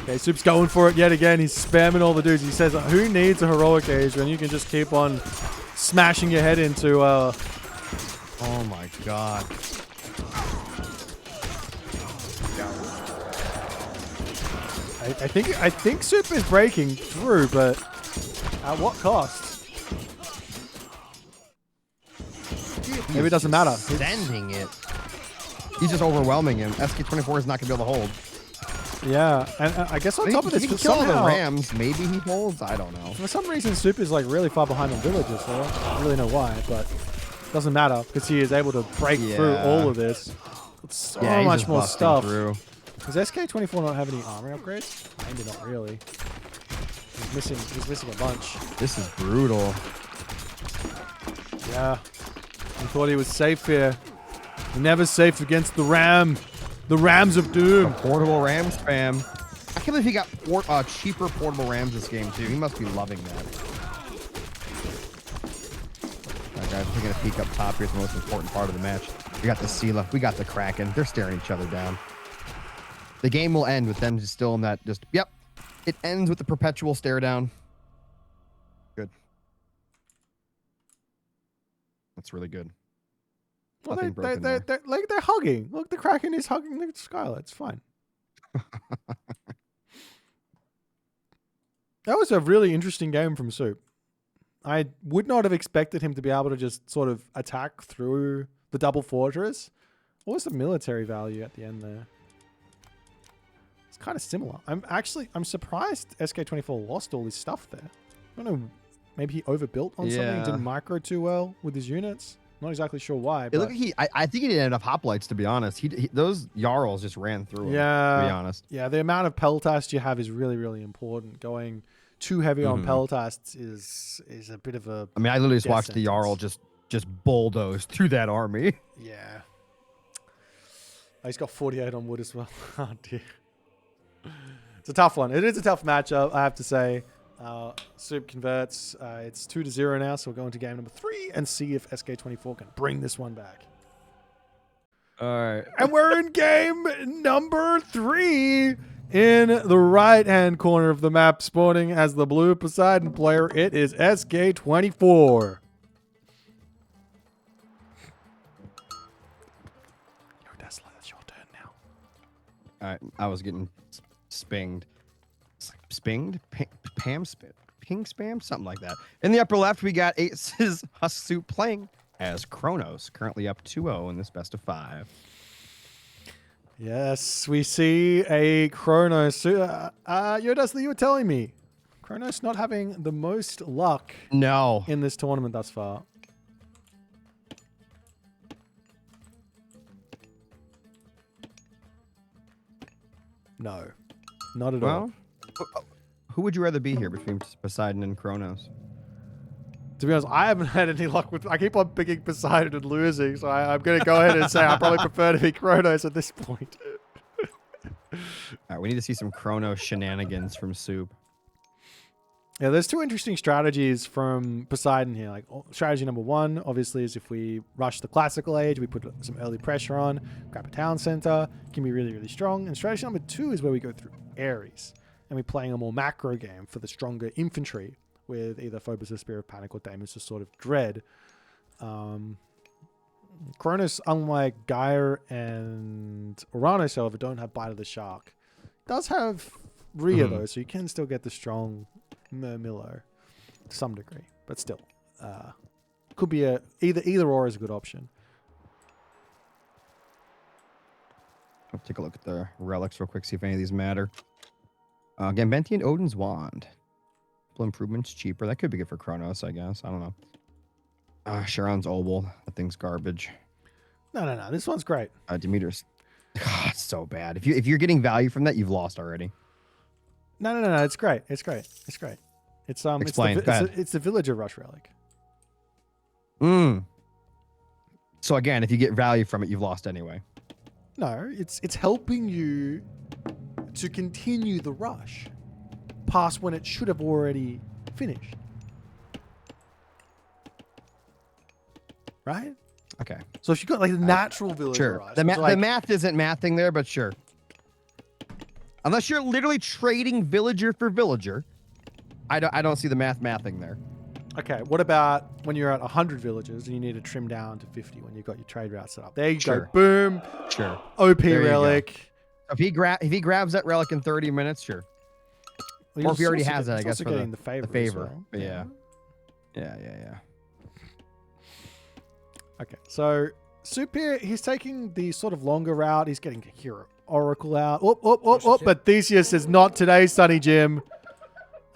Okay, Soup's going for it yet again. He's spamming all the dudes. He says, who needs a heroic age when you can just keep on smashing your head into... Oh my god. I think Soup is breaking through, but at what cost? Maybe it doesn't matter. Sending it. He's just overwhelming him. SK24 is not going to be able to hold. Yeah, and I guess on top of this, he can kill the Rams. Maybe he holds. I don't know. For some reason, Soup is like really far behind on villagers. So I don't really know why, but it doesn't matter because he is able to break through all of this. It's so much more stuff. Does SK24 not have any armor upgrades? Maybe not really. He's missing a bunch. This is brutal. Yeah. He thought he was safe here. Never safe against the Ram. The Rams of Doom. The portable Ram spam. I can't believe he got cheaper portable Rams this game too. He must be loving that. Alright guys, we're gonna peek up top here. It's the most important part of the match. We got the Sela. We got the Kraken. They're staring each other down. The game will end with them just still in that yep. It ends with the perpetual stare down. Good. That's really good. Well, they're hugging. Look, the Kraken is hugging the Skylar. It's fine. That was a really interesting game from Soup. I would not have expected him to be able to just sort of attack through the double fortress. What was the military value at the end there? It's kind of similar. I'm surprised SK24 lost all his stuff there. I don't know. Maybe he overbuilt on something, didn't micro too well with his units. Not exactly sure why. But I think he didn't have enough hoplites, to be honest. Those Jarls just ran through him, to be honest. Yeah, the amount of peltasts you have is really, really important. Going too heavy on peltasts is a bit of a... I mean, I literally just watched the Jarl just bulldoze through that army. Yeah. Oh, he's got 48 on wood as well. Oh, dear. It's a tough one. It is a tough matchup, I have to say. Soup converts. It's 2-0 now, so we'll go into game number 3 and see if SK24 can bring this one back. All right. And we're in game number 3 in the right-hand corner of the map, spawning as the blue Poseidon player. It is SK24. Tesla, it's your turn now. All right. I was getting spinged. Spinged? Pam spam? Ping spam? Something like that. In the upper left, we got Aces Husk Soup playing as Kronos, currently up 2-0 in this best of 5. Yes, we see a Kronos. Yodas, you were telling me Kronos not having the most luck in this tournament thus far. No, not at all. Who would you rather be here between Poseidon and Kronos? To be honest, I haven't had any luck with... I keep on picking Poseidon and losing, so I'm going to go ahead and say I probably prefer to be Kronos at this point. All right, we need to see some Kronos shenanigans from Soup. Yeah, there's 2 interesting strategies from Poseidon here. Like, strategy number 1, obviously, is if we rush the classical age, we put some early pressure on, grab a town center, can be really, really strong. And strategy number 2 is where we go through Ares, and we're playing a more macro game for the stronger infantry, with either Phobos' Spear of Panic or Damon's Sort of Dread. Kronos, unlike Gaia and Uranus, however, don't have Bite of the Shark. Does have Rhea, though, so you can still get the strong Murmillo to some degree. But still, could be either or is a good option. I'll take a look at the relics real quick, see if any of these matter. Gambentian Odin's Wand. Improvements cheaper. That could be good for Kronos, I guess. I don't know. Sharon's Obel. That thing's garbage. No. This one's great. Demeter's. God, it's so bad. If you're getting value from that, you've lost already. No. It's great. It's great. Explain. It's the Villager Rush relic. So again, if you get value from it, you've lost anyway. No, it's helping you to continue the rush past when it should have already finished. Right? Okay. So if you've got like the natural villager sure. rush, The math isn't mathing there, but sure. Unless you're literally trading villager for villager, I don't see the mathing there. Okay, what about when you're at 100 villagers and you need to trim down to 50 when you've got your trade route set up? There you go. Boom. Sure. OP relic. If he grabs that relic in 30 minutes, sure. Well, or if he already has it, I guess, for getting the favor. Well. Yeah. Okay, so Soup here, he's taking the sort of longer route. He's getting Hero Oracle out. But Theseus is not today, Sonny Jim.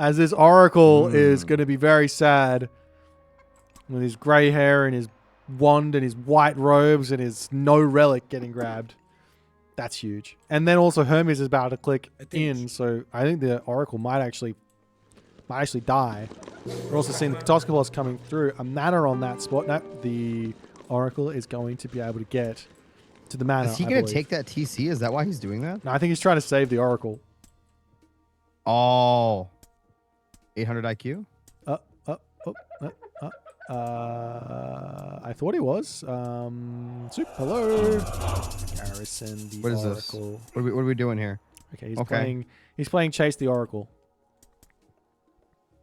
As this Oracle is going to be very sad with his grey hair and his wand and his white robes and his no relic getting grabbed. That's huge. And then also Hermes is about to click in, so I think the Oracle might actually die. We're also seeing the Katoskopoulos coming through. A mana on that spot. No, the Oracle is going to be able to get to the mana. Is he going to take that TC? Is that why he's doing that? No, I think he's trying to save the Oracle. Oh. 800 IQ? I thought he was. Soup, hello. Garrison, the what is Oracle. This? What are we doing here? Okay, he's playing Chase the Oracle.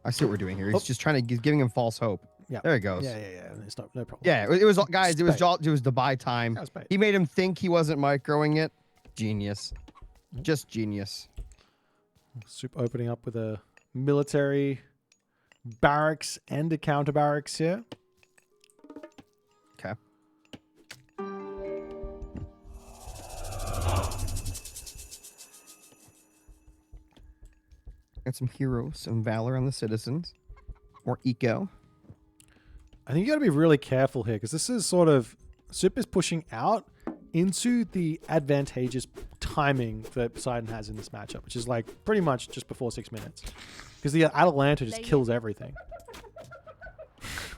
I see what we're doing here. He's just trying to giving him false hope. Yeah. There he goes. Yeah. It's no problem. Yeah, it was guys. It was the buy time. He made him think he wasn't microing it. Genius. Just genius. Soup opening up with a military barracks and a counter barracks here. Okay. Got some heroes, some valor on the citizens. More eco. I think you got to be really careful here because this is sort of Soup is pushing out into the advantageous timing that Poseidon has in this matchup, which is like pretty much just before 6 minutes. Because the Atalanta just kills everything.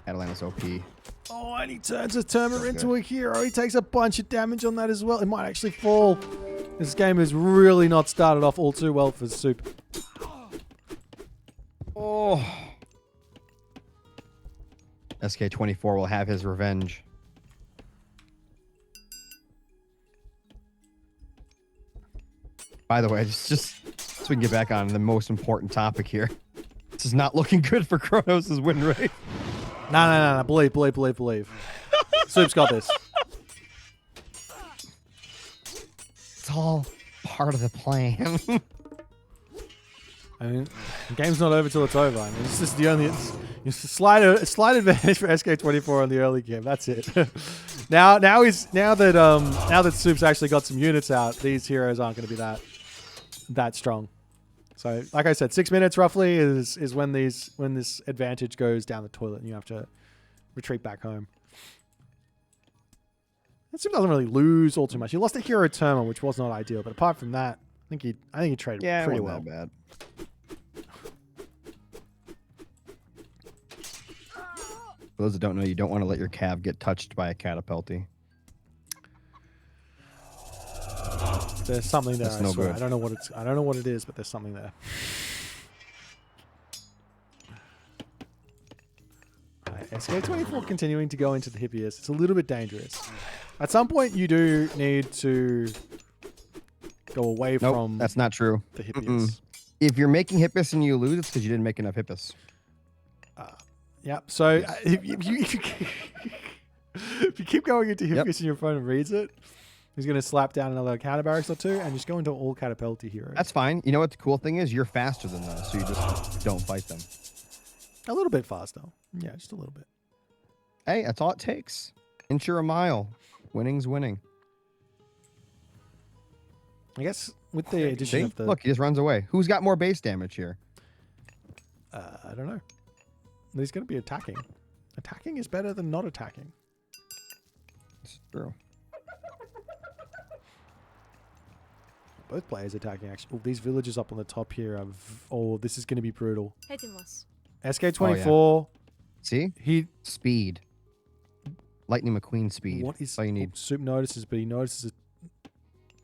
Atalanta's OP. Oh, and he turns a Termit into a hero. He takes a bunch of damage on that as well. It might actually fall. This game has really not started off all too well for Soup. Oh. SK24 will have his revenge. By the way, just so we can get back on the most important topic here. This is not looking good for Kronos' win rate. No. Believe. Soup's got this. It's all part of the plan. I mean, the game's not over till it's over. I mean, it's just the only it's a slight advantage for SK24 in the early game. That's it. now that Soup's actually got some units out, these heroes aren't going to be that strong. So, like I said, 6 minutes roughly is when this advantage goes down the toilet and you have to retreat back home. And Soup doesn't really lose all too much. He lost a hero Terma, which was not ideal, but apart from that, I think he traded pretty well. That bad. For those that don't know, you don't want to let your cav get touched by a catapulty. There's something there. That's no good. I don't know what it is, but there's something there. Right, SK24 continuing to go into the hippiest. It's a little bit dangerous. At some point, you do need to go away from. That's not true. The hippiest. If you're making hippists and you lose, it's because you didn't make enough hippists. Yeah. So if you keep going into hippiest and your opponent reads it, he's going to slap down another counter barracks or two and just go into all catapulty heroes. That's fine. You know what the cool thing is? You're faster than those, so you just don't fight them. A little bit faster. Yeah, just a little bit. Hey, that's all it takes. Inch or a mile. Winning's winning. I guess with the addition of the... Look, he just runs away. Who's got more base damage here? I don't know. He's going to be attacking. Attacking is better than not attacking. It's true. Both players attacking, actually. Oh, these villagers up on the top here are... this is going to be brutal. SK24... Oh, yeah. See? Speed. Lightning McQueen speed. What is... That's all you need. Soup notices, but he notices it.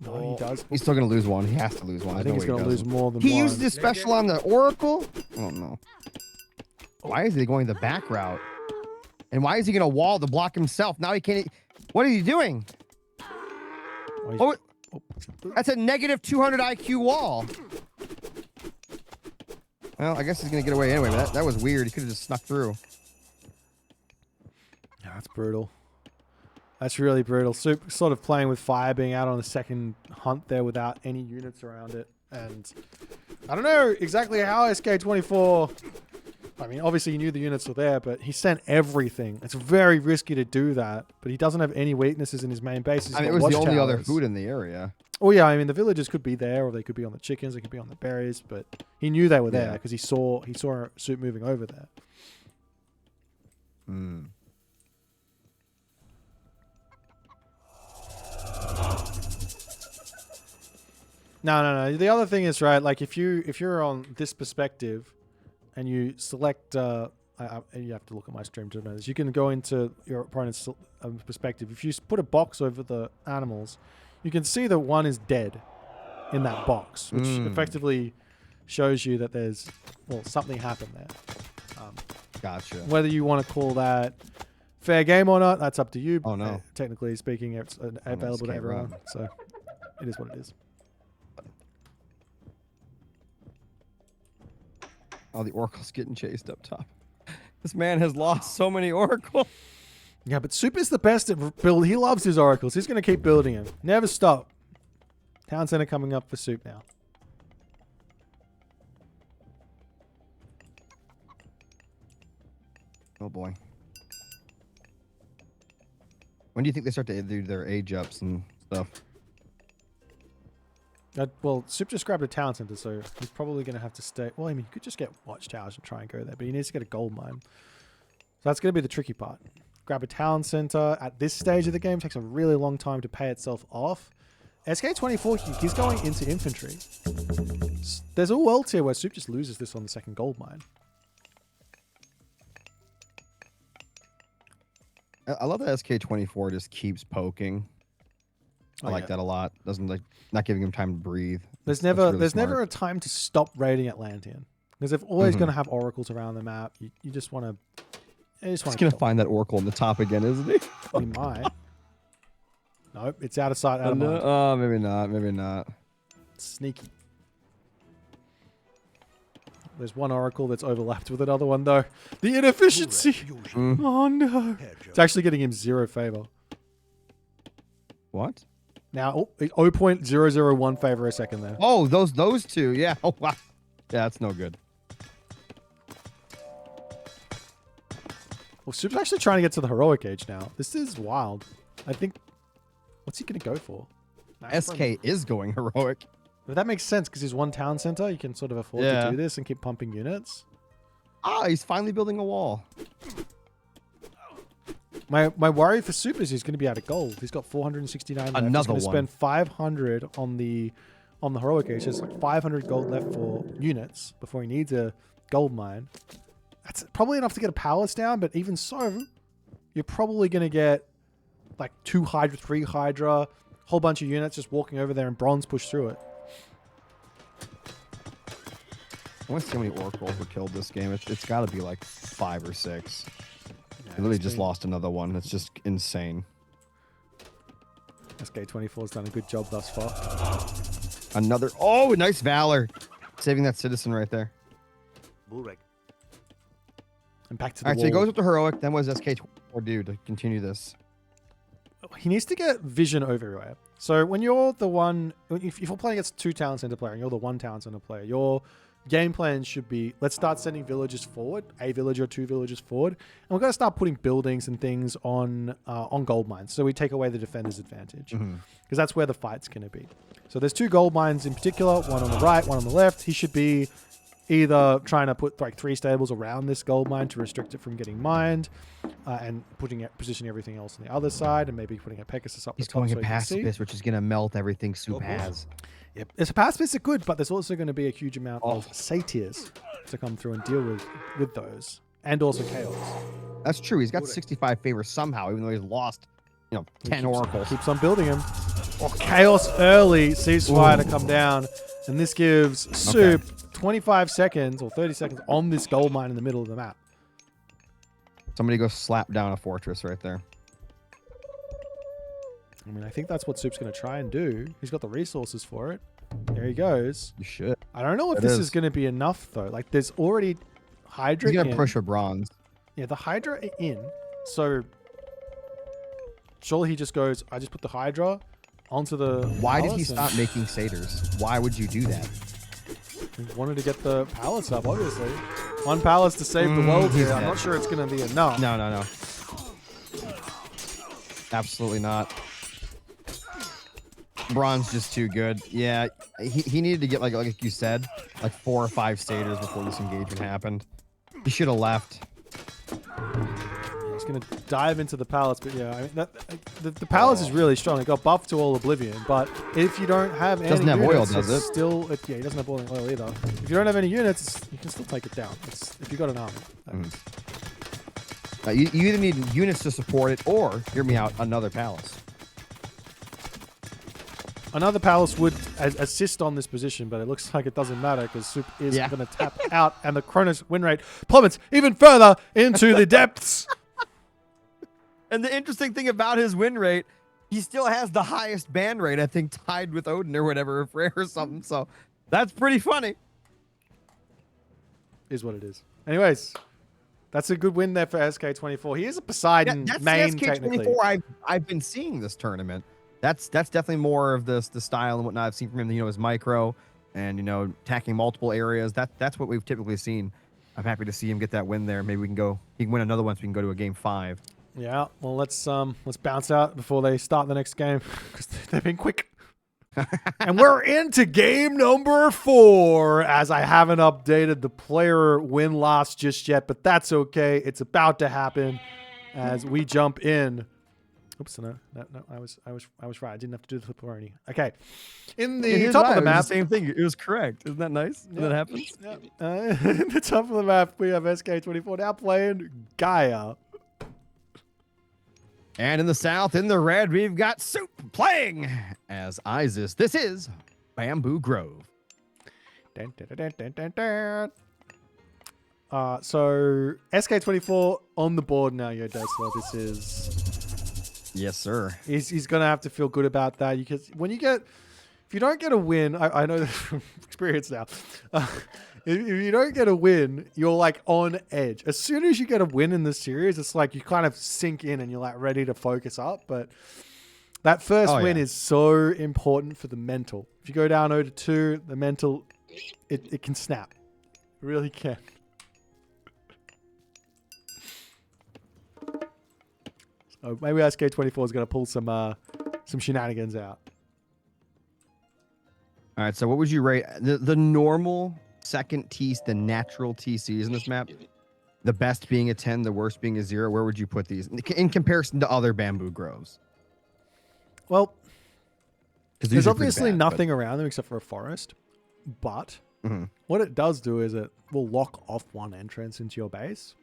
No, he does. He's still going to lose one. He has to lose one. I think he's going to lose more than one. He used his special on the Oracle? Oh, no. Why is he going the back route? And why is he going to wall to block himself? Now he can't... What is he doing? That's a negative 200 IQ wall. Well, I guess he's going to get away anyway, but that was weird. He could have just snuck through. Yeah, that's brutal. That's really brutal. Soup sort of playing with fire, being out on the second hunt there without any units around it. And I don't know exactly how SK24... I mean, obviously he knew the units were there, but he sent everything. It's very risky to do that, but he doesn't have any weaknesses in his main base. I mean, it was the only other food in the area. Oh yeah, I mean, the villagers could be there, or they could be on the chickens, they could be on the berries, but he knew they were there because he saw Soup moving over there. Hmm. No. The other thing is, right, like if you're on this perspective and you select, you have to look at my stream to know this. You can go into your opponent's perspective. If you put a box over the animals, you can see that one is dead in that box, which effectively shows you that there's, something happened there. Gotcha. Whether you want to call that fair game or not, that's up to you. Oh, no. Technically speaking, it's available to everyone. So it is what it is. Oh, the Oracle's getting chased up top. This man has lost so many Oracle. Yeah, but Soup is the best at build. He loves his Oracles. He's going to keep building them. Never stop. Town Center coming up for Soup now. Oh, boy. When do you think they start to do their age ups and stuff? Soup just grabbed a town center, so he's probably going to have to stay. Well, I mean, he could just get watchtowers and try and go there, but he needs to get a gold mine. So that's going to be the tricky part. Grab a town center at this stage of the game takes a really long time to pay itself off. SK24, he's going into infantry. There's a world here where Soup just loses this on the second gold mine. I love that SK24 just keeps poking. I like that a lot. Doesn't not giving him time to breathe. There's never a time to stop raiding Atlantean. Because they're always going to have oracles around the map. You just want to... He's going to find that oracle on the top again, isn't he? He might. Nope, it's out of sight, out of mind. Oh, maybe not. Maybe not. Sneaky. There's one oracle that's overlapped with another one, though. The inefficiency! Oh, no. It's actually getting him 0 favor. What? Now, 0.001 favor a second there. Oh, those two. Yeah. Oh, wow. Yeah, that's no good. Well, Soup's actually trying to get to the heroic age now. This is wild. I think... What's he going to go for? SK is going heroic. But that makes sense because he's one town center. You can sort of afford to do this and keep pumping units. Ah, he's finally building a wall. My worry for Soup is he's going to be out of gold. He's got 469 left. Another He's going to one. spend 500 on the heroic age. There's like 500 gold left for units before he needs a gold mine. That's probably enough to get a palace down, but even so, you're probably going to get like 2 Hydra, 3 Hydra, whole bunch of units just walking over there and bronze push through it. I want to see how many oracles were killed this game. It's got to be like 5 or 6. Yeah, I literally just lost another one. It's just insane. SK24's done a good job thus far. Another. Oh, nice valor. Saving that citizen right there. And back to the All right, wall. so he goes with the heroic. Then what does SK24 do to continue this? He needs to get vision everywhere. So when you're the one, if you're playing against 2 town center player and you're the 1 town center player, your game plan should be, let's start sending villagers forward, a village or 2 villages forward, and we've got to start putting buildings and things on gold mines. So we take away the defender's advantage because that's where the fight's going to be. So there's 2 gold mines in particular, one on the right, one on the left. He should be either trying to put like 3 stables around this gold mine to restrict it from getting mined, and positioning everything else on the other side, and maybe putting a Pegasus up. He's the top going so a pacifist, which is going to melt everything Soup has. Yep, it's a pacifists are good, but there's also going to be a huge amount of satyrs to come through and deal with those, and also chaos. That's true. He's got 65 favor somehow, even though he's lost, 10 oracles. Keeps on building him. Oh, chaos early sees fire to come down, and this gives Soup 25 seconds or 30 seconds on this gold mine in the middle of the map. Somebody go slap down a fortress right there. I mean, I think that's what Soup's going to try and do. He's got the resources for it. There he goes. You should. I don't know if this is going to be enough, though. Like, there's already Hydra He's going to push for bronze. Yeah, the Hydra are in. So, surely he just goes, I just put the Hydra onto the Why did he stop making satyrs? Why would you do that? He wanted to get the palace up, obviously. 1 palace to save the world here. I'm not sure it's going to be enough. No. Absolutely not. Bronze just too good. Yeah, he needed to get like you said, like 4 or 5 satyrs before this engagement happened. He should have left. He's going to dive into the palace, but yeah, I mean, the palace is really strong. It got buffed to all oblivion, but if you don't have any doesn't have units, oil, does it? Still, yeah, he doesn't have boiling oil either. If you don't have any units, you can still take it down. If you got an army. You either need units to support it, or hear me out, another palace. Another palace would assist on this position, but it looks like it doesn't matter because Soup is going to tap out, and the Kronos win rate plummets even further into the depths. And the interesting thing about his win rate, he still has the highest ban rate, I think, tied with Odin or whatever, or Freyr or something. So that's pretty funny. Is what it is. Anyways, that's a good win there for SK24. He is a Poseidon main, technically. I've been seeing this tournament. That's definitely more of the style and whatnot I've seen from him. His micro and attacking multiple areas. That's what we've typically seen. I'm happy to see him get that win there. Maybe he can win another one so we can go to a game 5. Yeah, well let's bounce out before they start the next game because they've been quick. And we're into game number 4, as I haven't updated the player win-loss just yet, but that's okay. It's about to happen as we jump in. Oops, no, I was right. I didn't have to do the flipperoni. Okay, in the top of the map, same thing. It was correct. Isn't that nice? Yeah. That happens. Yeah. In the top of the map, we have SK24 now playing Gaia. And in the south, in the red, we've got Soup playing as Isis. This is Bamboo Grove. Dun, dun, dun, dun, dun, dun. So SK24 on the board now, Yo Tesla. This is... Yes, sir. He's going to have to feel good about that. Because when you get... If you don't get a win, I know this from experience now. If you don't get a win, you're like on edge. As soon as you get a win in the series, it's like you kind of sink in and you're like ready to focus up. But that first win is so important for the mental. If you go down 0-2, the mental, it can snap. It really can. So maybe SK24 is going to pull some shenanigans out. All right, so what would you rate the normal second the natural TCs in this map? The best being a 10, the worst being a 0. Where would you put these in comparison to other bamboo groves? Well, there's obviously nothing around them except for a forest. But what it does do is it will lock off one entrance into your base.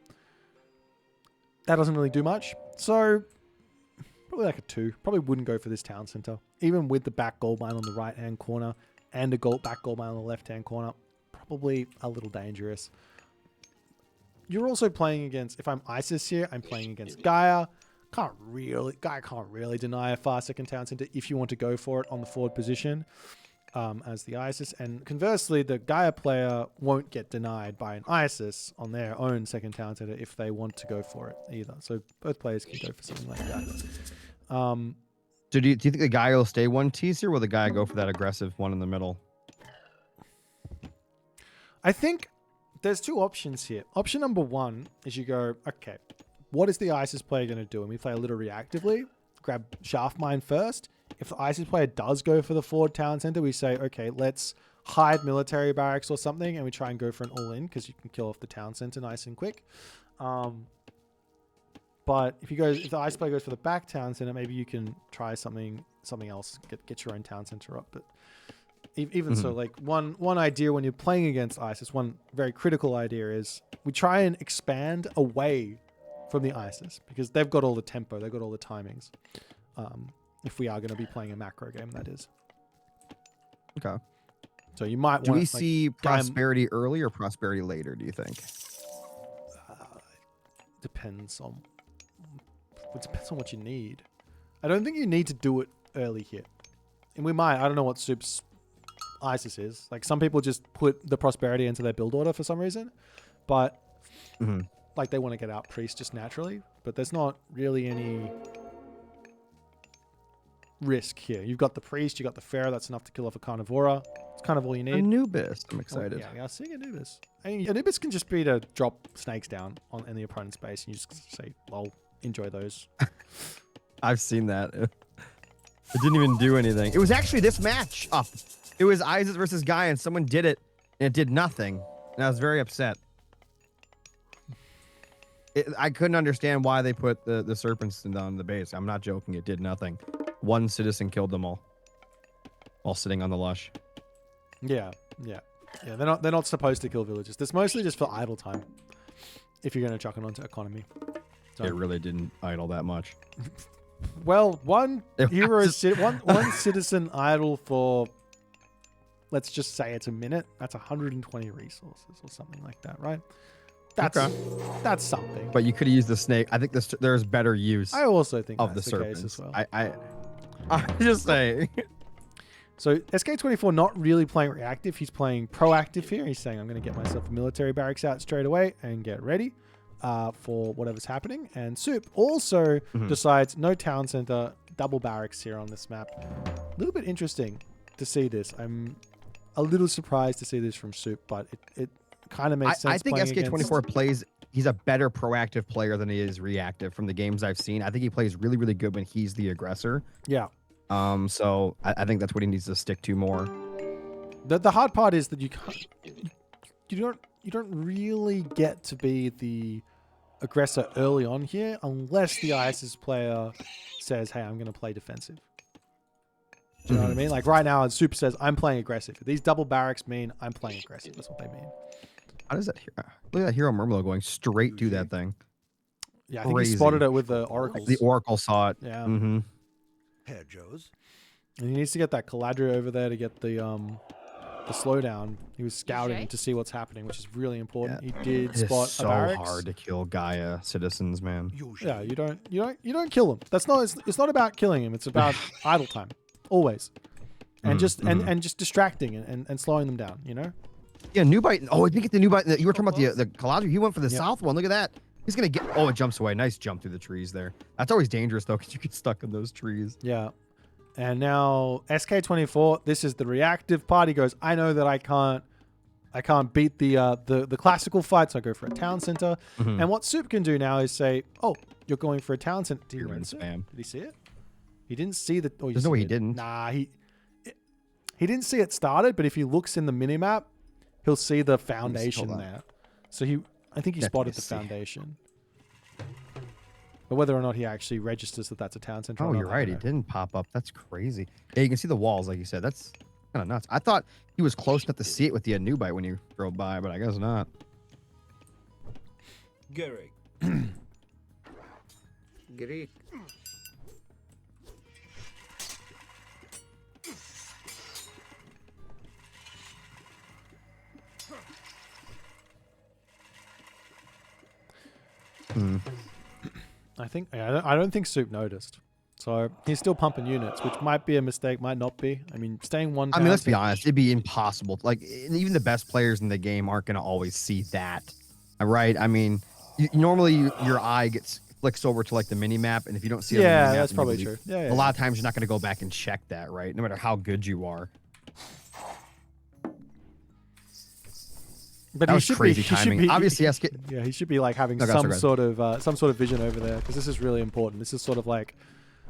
That doesn't really do much. So probably like a 2. Probably wouldn't go for this town center. Even with the back gold mine on the right-hand corner and a back gold mine on the left-hand corner, probably a little dangerous. You're also playing against, if I'm ISIS here, I'm playing against Gaia. Gaia can't really deny a fast second town center if you want to go for it on the forward position as the ISIS. And conversely, the Gaia player won't get denied by an ISIS on their own second town center if they want to go for it either. So both players can go for something like that. So do you think the guy will stay one TC, or will the guy go for that aggressive one in the middle? I think there's two options here. Option number one is you go, okay, what is the ISIS player going to do? And we play a little reactively, grab shaft mine first. If the ISIS player does go for the forward town center, we say, okay, let's hide military barracks or something, and we try and go for an all-in because you can kill off the town center nice and quick. But if the ISIS player goes for the back town center, maybe you can try something else, get your own town center up. But even so, like one idea when you're playing against ISIS, one very critical idea is we try and expand away from the ISIS because they've got all the tempo, they've got all the timings. If we are going to be playing a macro game, that is. Okay. So you might. Do we see prosperity early or prosperity later? Do you think? Depends on. It depends on what you need. I don't think you need to do it early here. And we might. I don't know what Soup's ISIS is. Like some people just put the prosperity into their build order for some reason. But like they want to get out priest just naturally. But there's not really any risk here. You've got the priest, you got the pharaoh. That's enough to kill off a carnivora. It's kind of all you need. Anubis. I'm excited. Yeah, seeing Anubis. I mean, Anubis can just be to drop snakes down in the opponent's base and you just say, lol. Enjoy those. I've seen that. It didn't even do anything. It was actually this match up. It was ISIS versus Guy, and someone did it, and it did nothing. And I was very upset. I couldn't understand why they put the serpents down the base. I'm not joking. It did nothing. One citizen killed them all while sitting on the lush. Yeah. They're not supposed to kill villagers. That's mostly just for idle time. If you're going to chuck it onto economy. So. It really didn't idle that much. Well, one citizen idle for, let's just say it's a minute. That's 120 resources or something like that, right? That's something. But you could have used the snake. I think there's better use. I also think of that's the serpents case as well. I'm just saying. So SK24 not really playing reactive. He's playing proactive here. He's saying, I'm going to get myself a military barracks out straight away and get ready. For whatever's happening. And Soup also decides no town center, double barracks here on this map. A little bit interesting to see this. I'm a little surprised to see this from Soup, but it kind of makes sense. I think SK24 plays, he's a better proactive player than he is reactive from the games I've seen. I think he plays really, really good when he's the aggressor. Yeah. So I think that's what he needs to stick to more. The hard part is that you don't really get to be the aggressor early on here unless the ISIS player says, hey, I'm going to play defensive. Do you know what I mean? Like right now, Super says, I'm playing aggressive. These double barracks mean I'm playing aggressive. That's what they mean. How does that look at that Hero Murmlo going straight to that thing? Yeah, I think he spotted it with the oracles. Like the oracle saw it. Yeah. Hair Joes. And he needs to get that Caladria over there to get the the slowdown. He was scouting to see what's happening, which is really important. Yeah. He did It spot is a so barracks. hard to kill Gaia citizens, man. Yeah, you don't kill him. That's not. It's not about killing him. It's about idle time, always, and and just distracting and slowing them down. You know. Yeah, new bite. Oh, I didn't get the new bite. You were talking about the Caladri. He went for the south one. Look at that. He's gonna get. Oh, it jumps away. Nice jump through the trees there. That's always dangerous though, because you get stuck in those trees. Yeah. And now SK24. This is the reactive part. He goes, I know that I can't beat the classical fight, so I go for a town center. And what Soup can do now is say, oh, you're going for a town center. Did he see it? He didn't see the. Oh, there's no way he didn't. Nah, he didn't see it started. But if he looks in the minimap, he'll see the foundation there. So I think he spotted the foundation. But whether or not he actually registers that that's a town center. Oh, you're right. It didn't pop up. That's crazy. Yeah, you can see the walls, like you said. That's kind of nuts. I thought he was close enough to see it with the Anubite when you drove by, but I guess not. Greek. Greek. I don't think Soup noticed. So he's still pumping units, which might be a mistake, might not be. I mean, staying one. I mean, let's be honest. It'd be impossible. Like, even the best players in the game aren't going to always see that, right? I mean, normally your eye flicks over to like the mini map, and if you don't see it, yeah, that's probably true. A lot of times you're not going to go back and check that, right? No matter how good you are. But that was crazy timing. Obviously, he should be like having some sort of vision over there, because this is really important. This is sort of like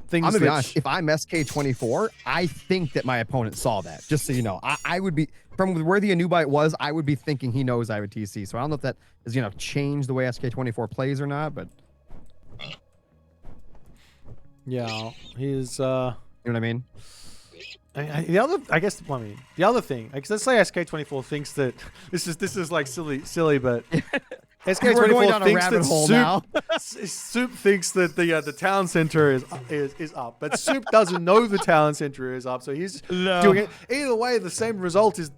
things. I'm gonna be honest. If I'm SK24, I think that my opponent saw that. Just so you know, I would be from where the Anubite was. I would be thinking he knows I have a TC. So I don't know if that is gonna change the way SK24 plays or not. But yeah, he's. You know what I mean? The other thing, like, let's say SK24 thinks that this is like silly, but SK24 thinks that Soup thinks that the town center is up, but Soup doesn't know the town center is up, so he's doing it. Either way, the same result is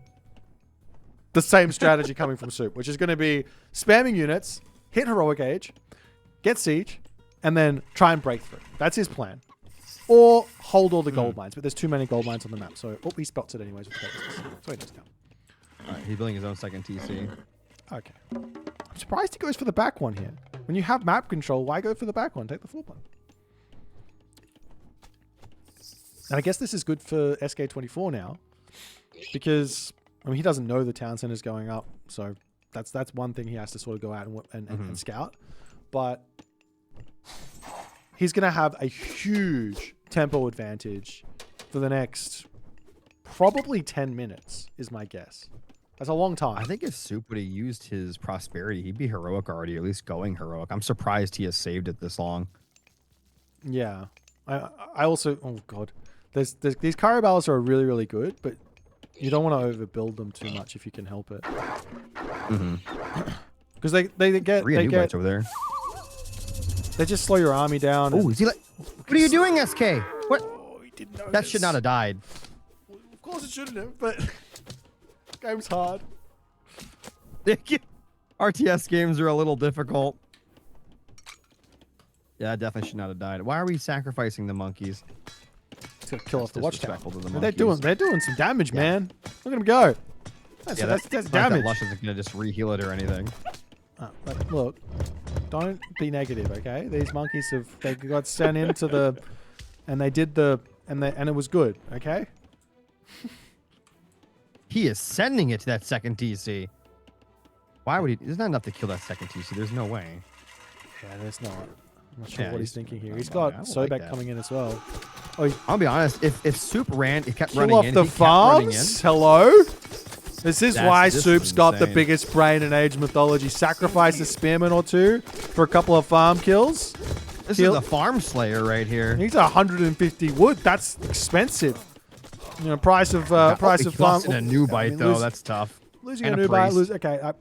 the same strategy coming from Soup, which is going to be spamming units, hit heroic age, get siege, and then try and break through. That's his plan. Or hold all the gold mines, but there's too many gold mines on the map. So, he spots it anyways with Pegasus. So he does now. All right, he's building his own second TC. Okay. I'm surprised he goes for the back one here. When you have map control, why go for the back one? Take the floor plan. And I guess this is good for SK24 now, because I mean, he doesn't know the town center's going up, so that's one thing he has to sort of go out and scout. But he's going to have a huge tempo advantage for the next probably 10 minutes, is my guess. That's a long time. I think if Soup would have used his prosperity, he'd be heroic already, or at least going heroic. I'm surprised he has saved it this long. Yeah. I also... Oh, God. These Caraballas are really, really good, but you don't want to overbuild them too much if you can help it. Because they get... Three Anubites over there. They just slow your army down. Oh, is he like... What are you doing, SK? What? Oh, he didn't know that should not have died. Of course it shouldn't have, but... Game's hard. RTS games are a little difficult. Yeah, that definitely should not have died. Why are we sacrificing the monkeys? It's gonna kill off the watchtower. They're doing some damage, man. Look at them go. That's damage. That Lush isn't gonna just re-heal it or anything. Look, don't be negative, okay? These monkeys they got sent into the, and they did and it was good, okay? He is sending it to that second TC. Why would he? There's not enough to kill that second TC. There's no way. Yeah, there's not. I'm not sure what he's thinking here. He's got Sobek coming in as well. Oh, I'll be honest. If Soup kept running off in, the farms. Hello. This is why Soup's got the biggest brain in Age Mythology. Sacrifice a spearman or two for a couple of farm kills. This is a farm slayer right here. He's 150 wood. That's expensive. You know, price of farm. A new bite though. That's tough. Losing a new bite. Okay.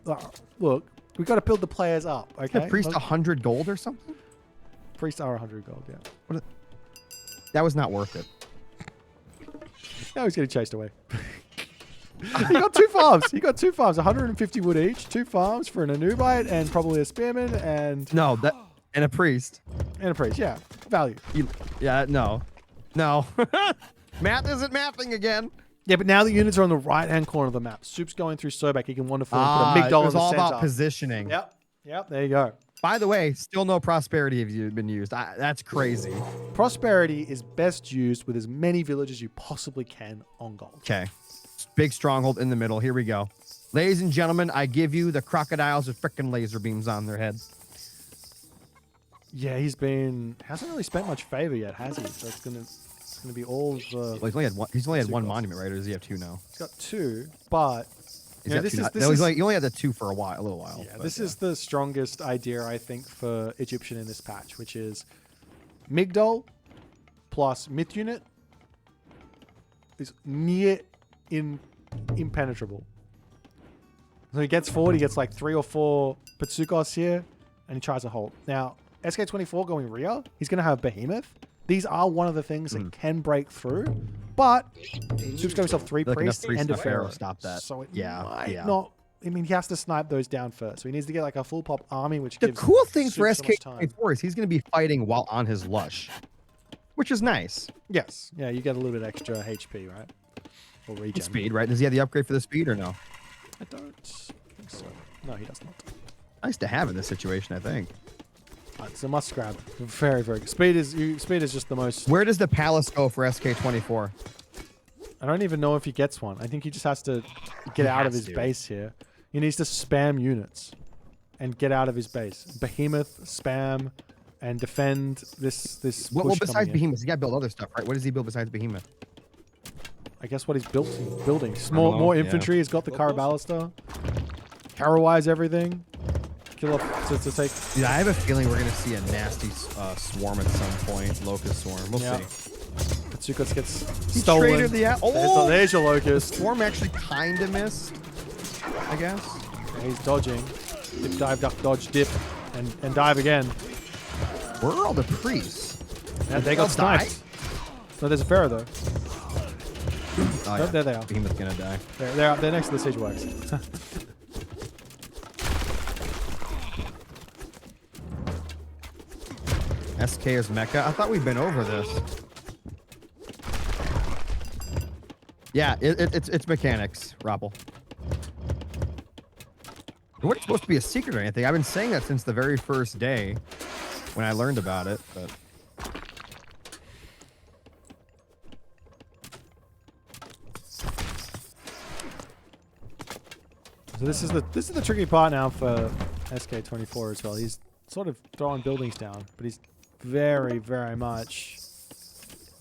Look, we got to build the players up. Okay. The priest 100 gold or something. Priest are 100 gold. Yeah. That was not worth it. Now he's getting chased away. He got 2 farms. He got 2 farms, 150 wood each, 2 farms for an Anubite and probably a spearman and and a priest. And a priest, yeah. Value. No. Math isn't mathing again. Yeah, but now the units are on the right-hand corner of the map. Soup's going through Sobek. He can wonderfully put a Migdol in the center. It was all about positioning. Yep. There you go. By the way, still no prosperity have been used. That's crazy. Prosperity is best used with as many villages as you possibly can on gold. Okay. Big stronghold in the middle. Here we go. Ladies and gentlemen, I give you the crocodiles with frickin' laser beams on their head. Yeah, hasn't really spent much favor yet, has he? So it's gonna be all the. Well, he's only had one monument, right? Or does he have 2 now? He's got 2, but he only had the 2 for a little while. Yeah, this is the strongest idea I think for Egyptian in this patch, which is Migdol plus Myth unit is near impenetrable. So he gets forward, he gets like 3 or 4 Patsukos here, and he tries to hold. Now, SK24 going rear, he's going to have Behemoth. These are one of the things that can break through, but Soup's got himself 3 priests and a pharaoh. Stop that. So it might not. I mean, he has to snipe those down first. So he needs to get like a full pop army, which the gives cool thing Soup for so much time. SK24 is he's going to be fighting while on his lush, which is nice. Yes. Yeah, you get a little bit extra HP, right? Or regen. Speed, right? Does he have the upgrade for the speed or no? I don't think so. No, he does not. Nice to have in this situation, I think. It's a must grab. Very, very good. Speed is just the most. Where does the palace go for SK24? I don't even know if he gets one. I think he just has to get out of his base here. He needs to spam units and get out of his base. Behemoth, spam, and defend this. Well, besides Behemoth, he got to build other stuff, right? What does he build besides Behemoth? I guess what he's building. More infantry. He's got the Carabalista. Terrorize everything. Kill off to take. Yeah, I have a feeling we're gonna see a nasty swarm at some point. Locust swarm. We'll see. Patsukos gets stolen. There's your locust. The swarm actually kind of missed, I guess. Yeah, he's dodging. Dip, dive, duck, dodge, dip, and dive again. Where are all the priests? Yeah, they got sniped. No, there's a pharaoh though. Oh, yeah. There they are. Behemoth's gonna die. They're next to the siege works. SK is Mecca. I thought we'd been over this. Yeah, it's mechanics, Rappel. It wasn't supposed to be a secret or anything. I've been saying that since the very first day when I learned about it, but. So this is the tricky part now for SK24 as well. He's sort of throwing buildings down, but he's very, very much.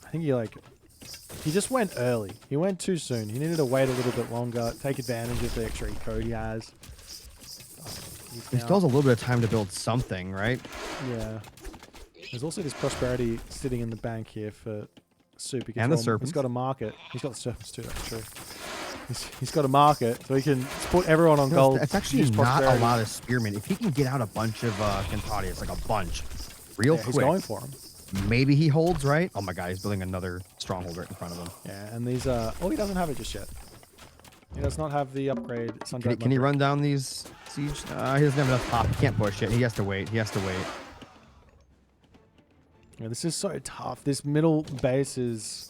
I think he just went early. He went too soon. He needed to wait a little bit longer, take advantage of the extra code he has. He still has a little bit of time to build something, right? Yeah. There's also this prosperity sitting in the bank here for Soup. And the serpents. He's got a market. He's got the serpents too. That's true. He's got a market, so he can put everyone on gold. It's actually not a lot of spearmen. If he can get out a bunch of Cantadius, like a bunch, real quick. He's going for him. Maybe he holds, right? Oh my god, he's building another stronghold right in front of him. Yeah, and these oh, he doesn't have it just yet. He does not have the upgrade. Can he run down these siege? He doesn't have enough pop. He can't push it. He has to wait. Yeah, this is so tough. This middle base is.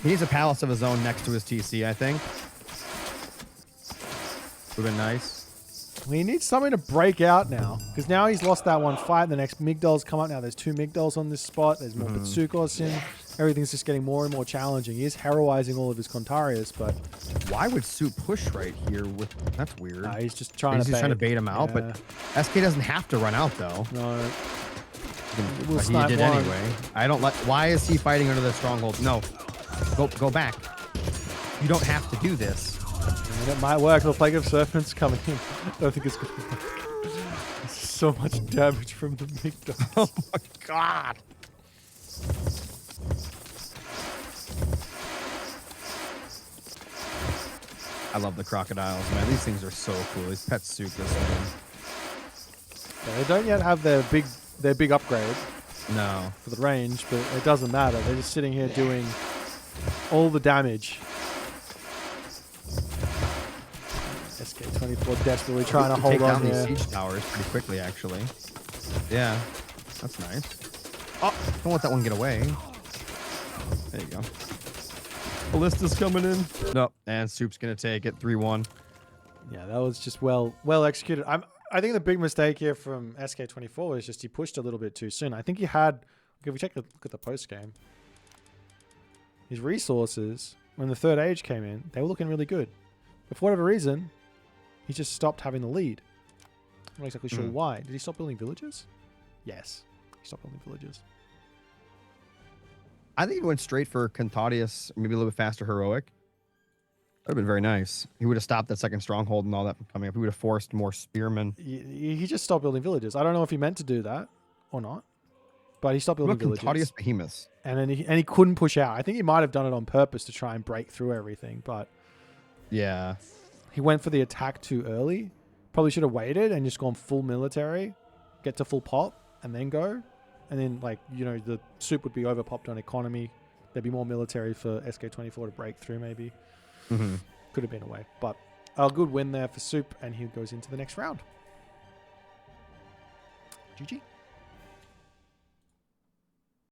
He needs a palace of his own next to his TC, I think. Would have been nice. Well, he needs something to break out now, because now he's lost that one fight. The next Migdols come up now. There's 2 Migdols on this spot. There's more Patsukos in. Everything's just getting more and more challenging. He is heroizing all of his Contarius, but why would Soup push right here? That's weird. He's just trying to bait him out, but SK doesn't have to run out though. No. But he did anyway. I don't like. Why is he fighting under the stronghold? No, go back. You don't have to do this. I mean, it might work. The Plague of Serpents coming in. I don't think it's going to work. So much damage from the Migdols. Oh my god. I love the crocodiles, man. These things are so cool. These pet Soup, this thing. Yeah, they don't yet have their big upgrade. No. For the range, but it doesn't matter. They're just sitting here doing all the damage SK24 desperately trying to hold take on down there. these siege towers pretty quickly, actually. Yeah, that's nice. Oh, don't let that one get away. There you go. Ballista's coming in. Nope, and Soup's gonna take it 3-1. Yeah, that was just well executed. I think the big mistake here from SK24 is just he pushed a little bit too soon. I think he had, if we look at the post game, his resources when the third age came in, they were looking really good. But for whatever reason, he just stopped having the lead. I'm not exactly sure why. Did he stop building villages? Yes, he stopped building villages. I think he went straight for Contadius, maybe a little bit faster heroic. That would have been very nice. He would have stopped that second stronghold and all that from coming up. He would have forced more spearmen. He just stopped building villages. I don't know if he meant to do that or not, but he stopped building villages. Contadius Behemoths. And then he couldn't push out. I think he might have done it on purpose to try and break through everything, but yeah, he went for the attack too early. Probably should have waited and just gone full military, get to full pop, and then go. And then, like, you know, the Soup would be over popped on economy. There'd be more military for SK24 to break through, maybe. Could have been a way. But a good win there for Soup, and he goes into the next round. GG.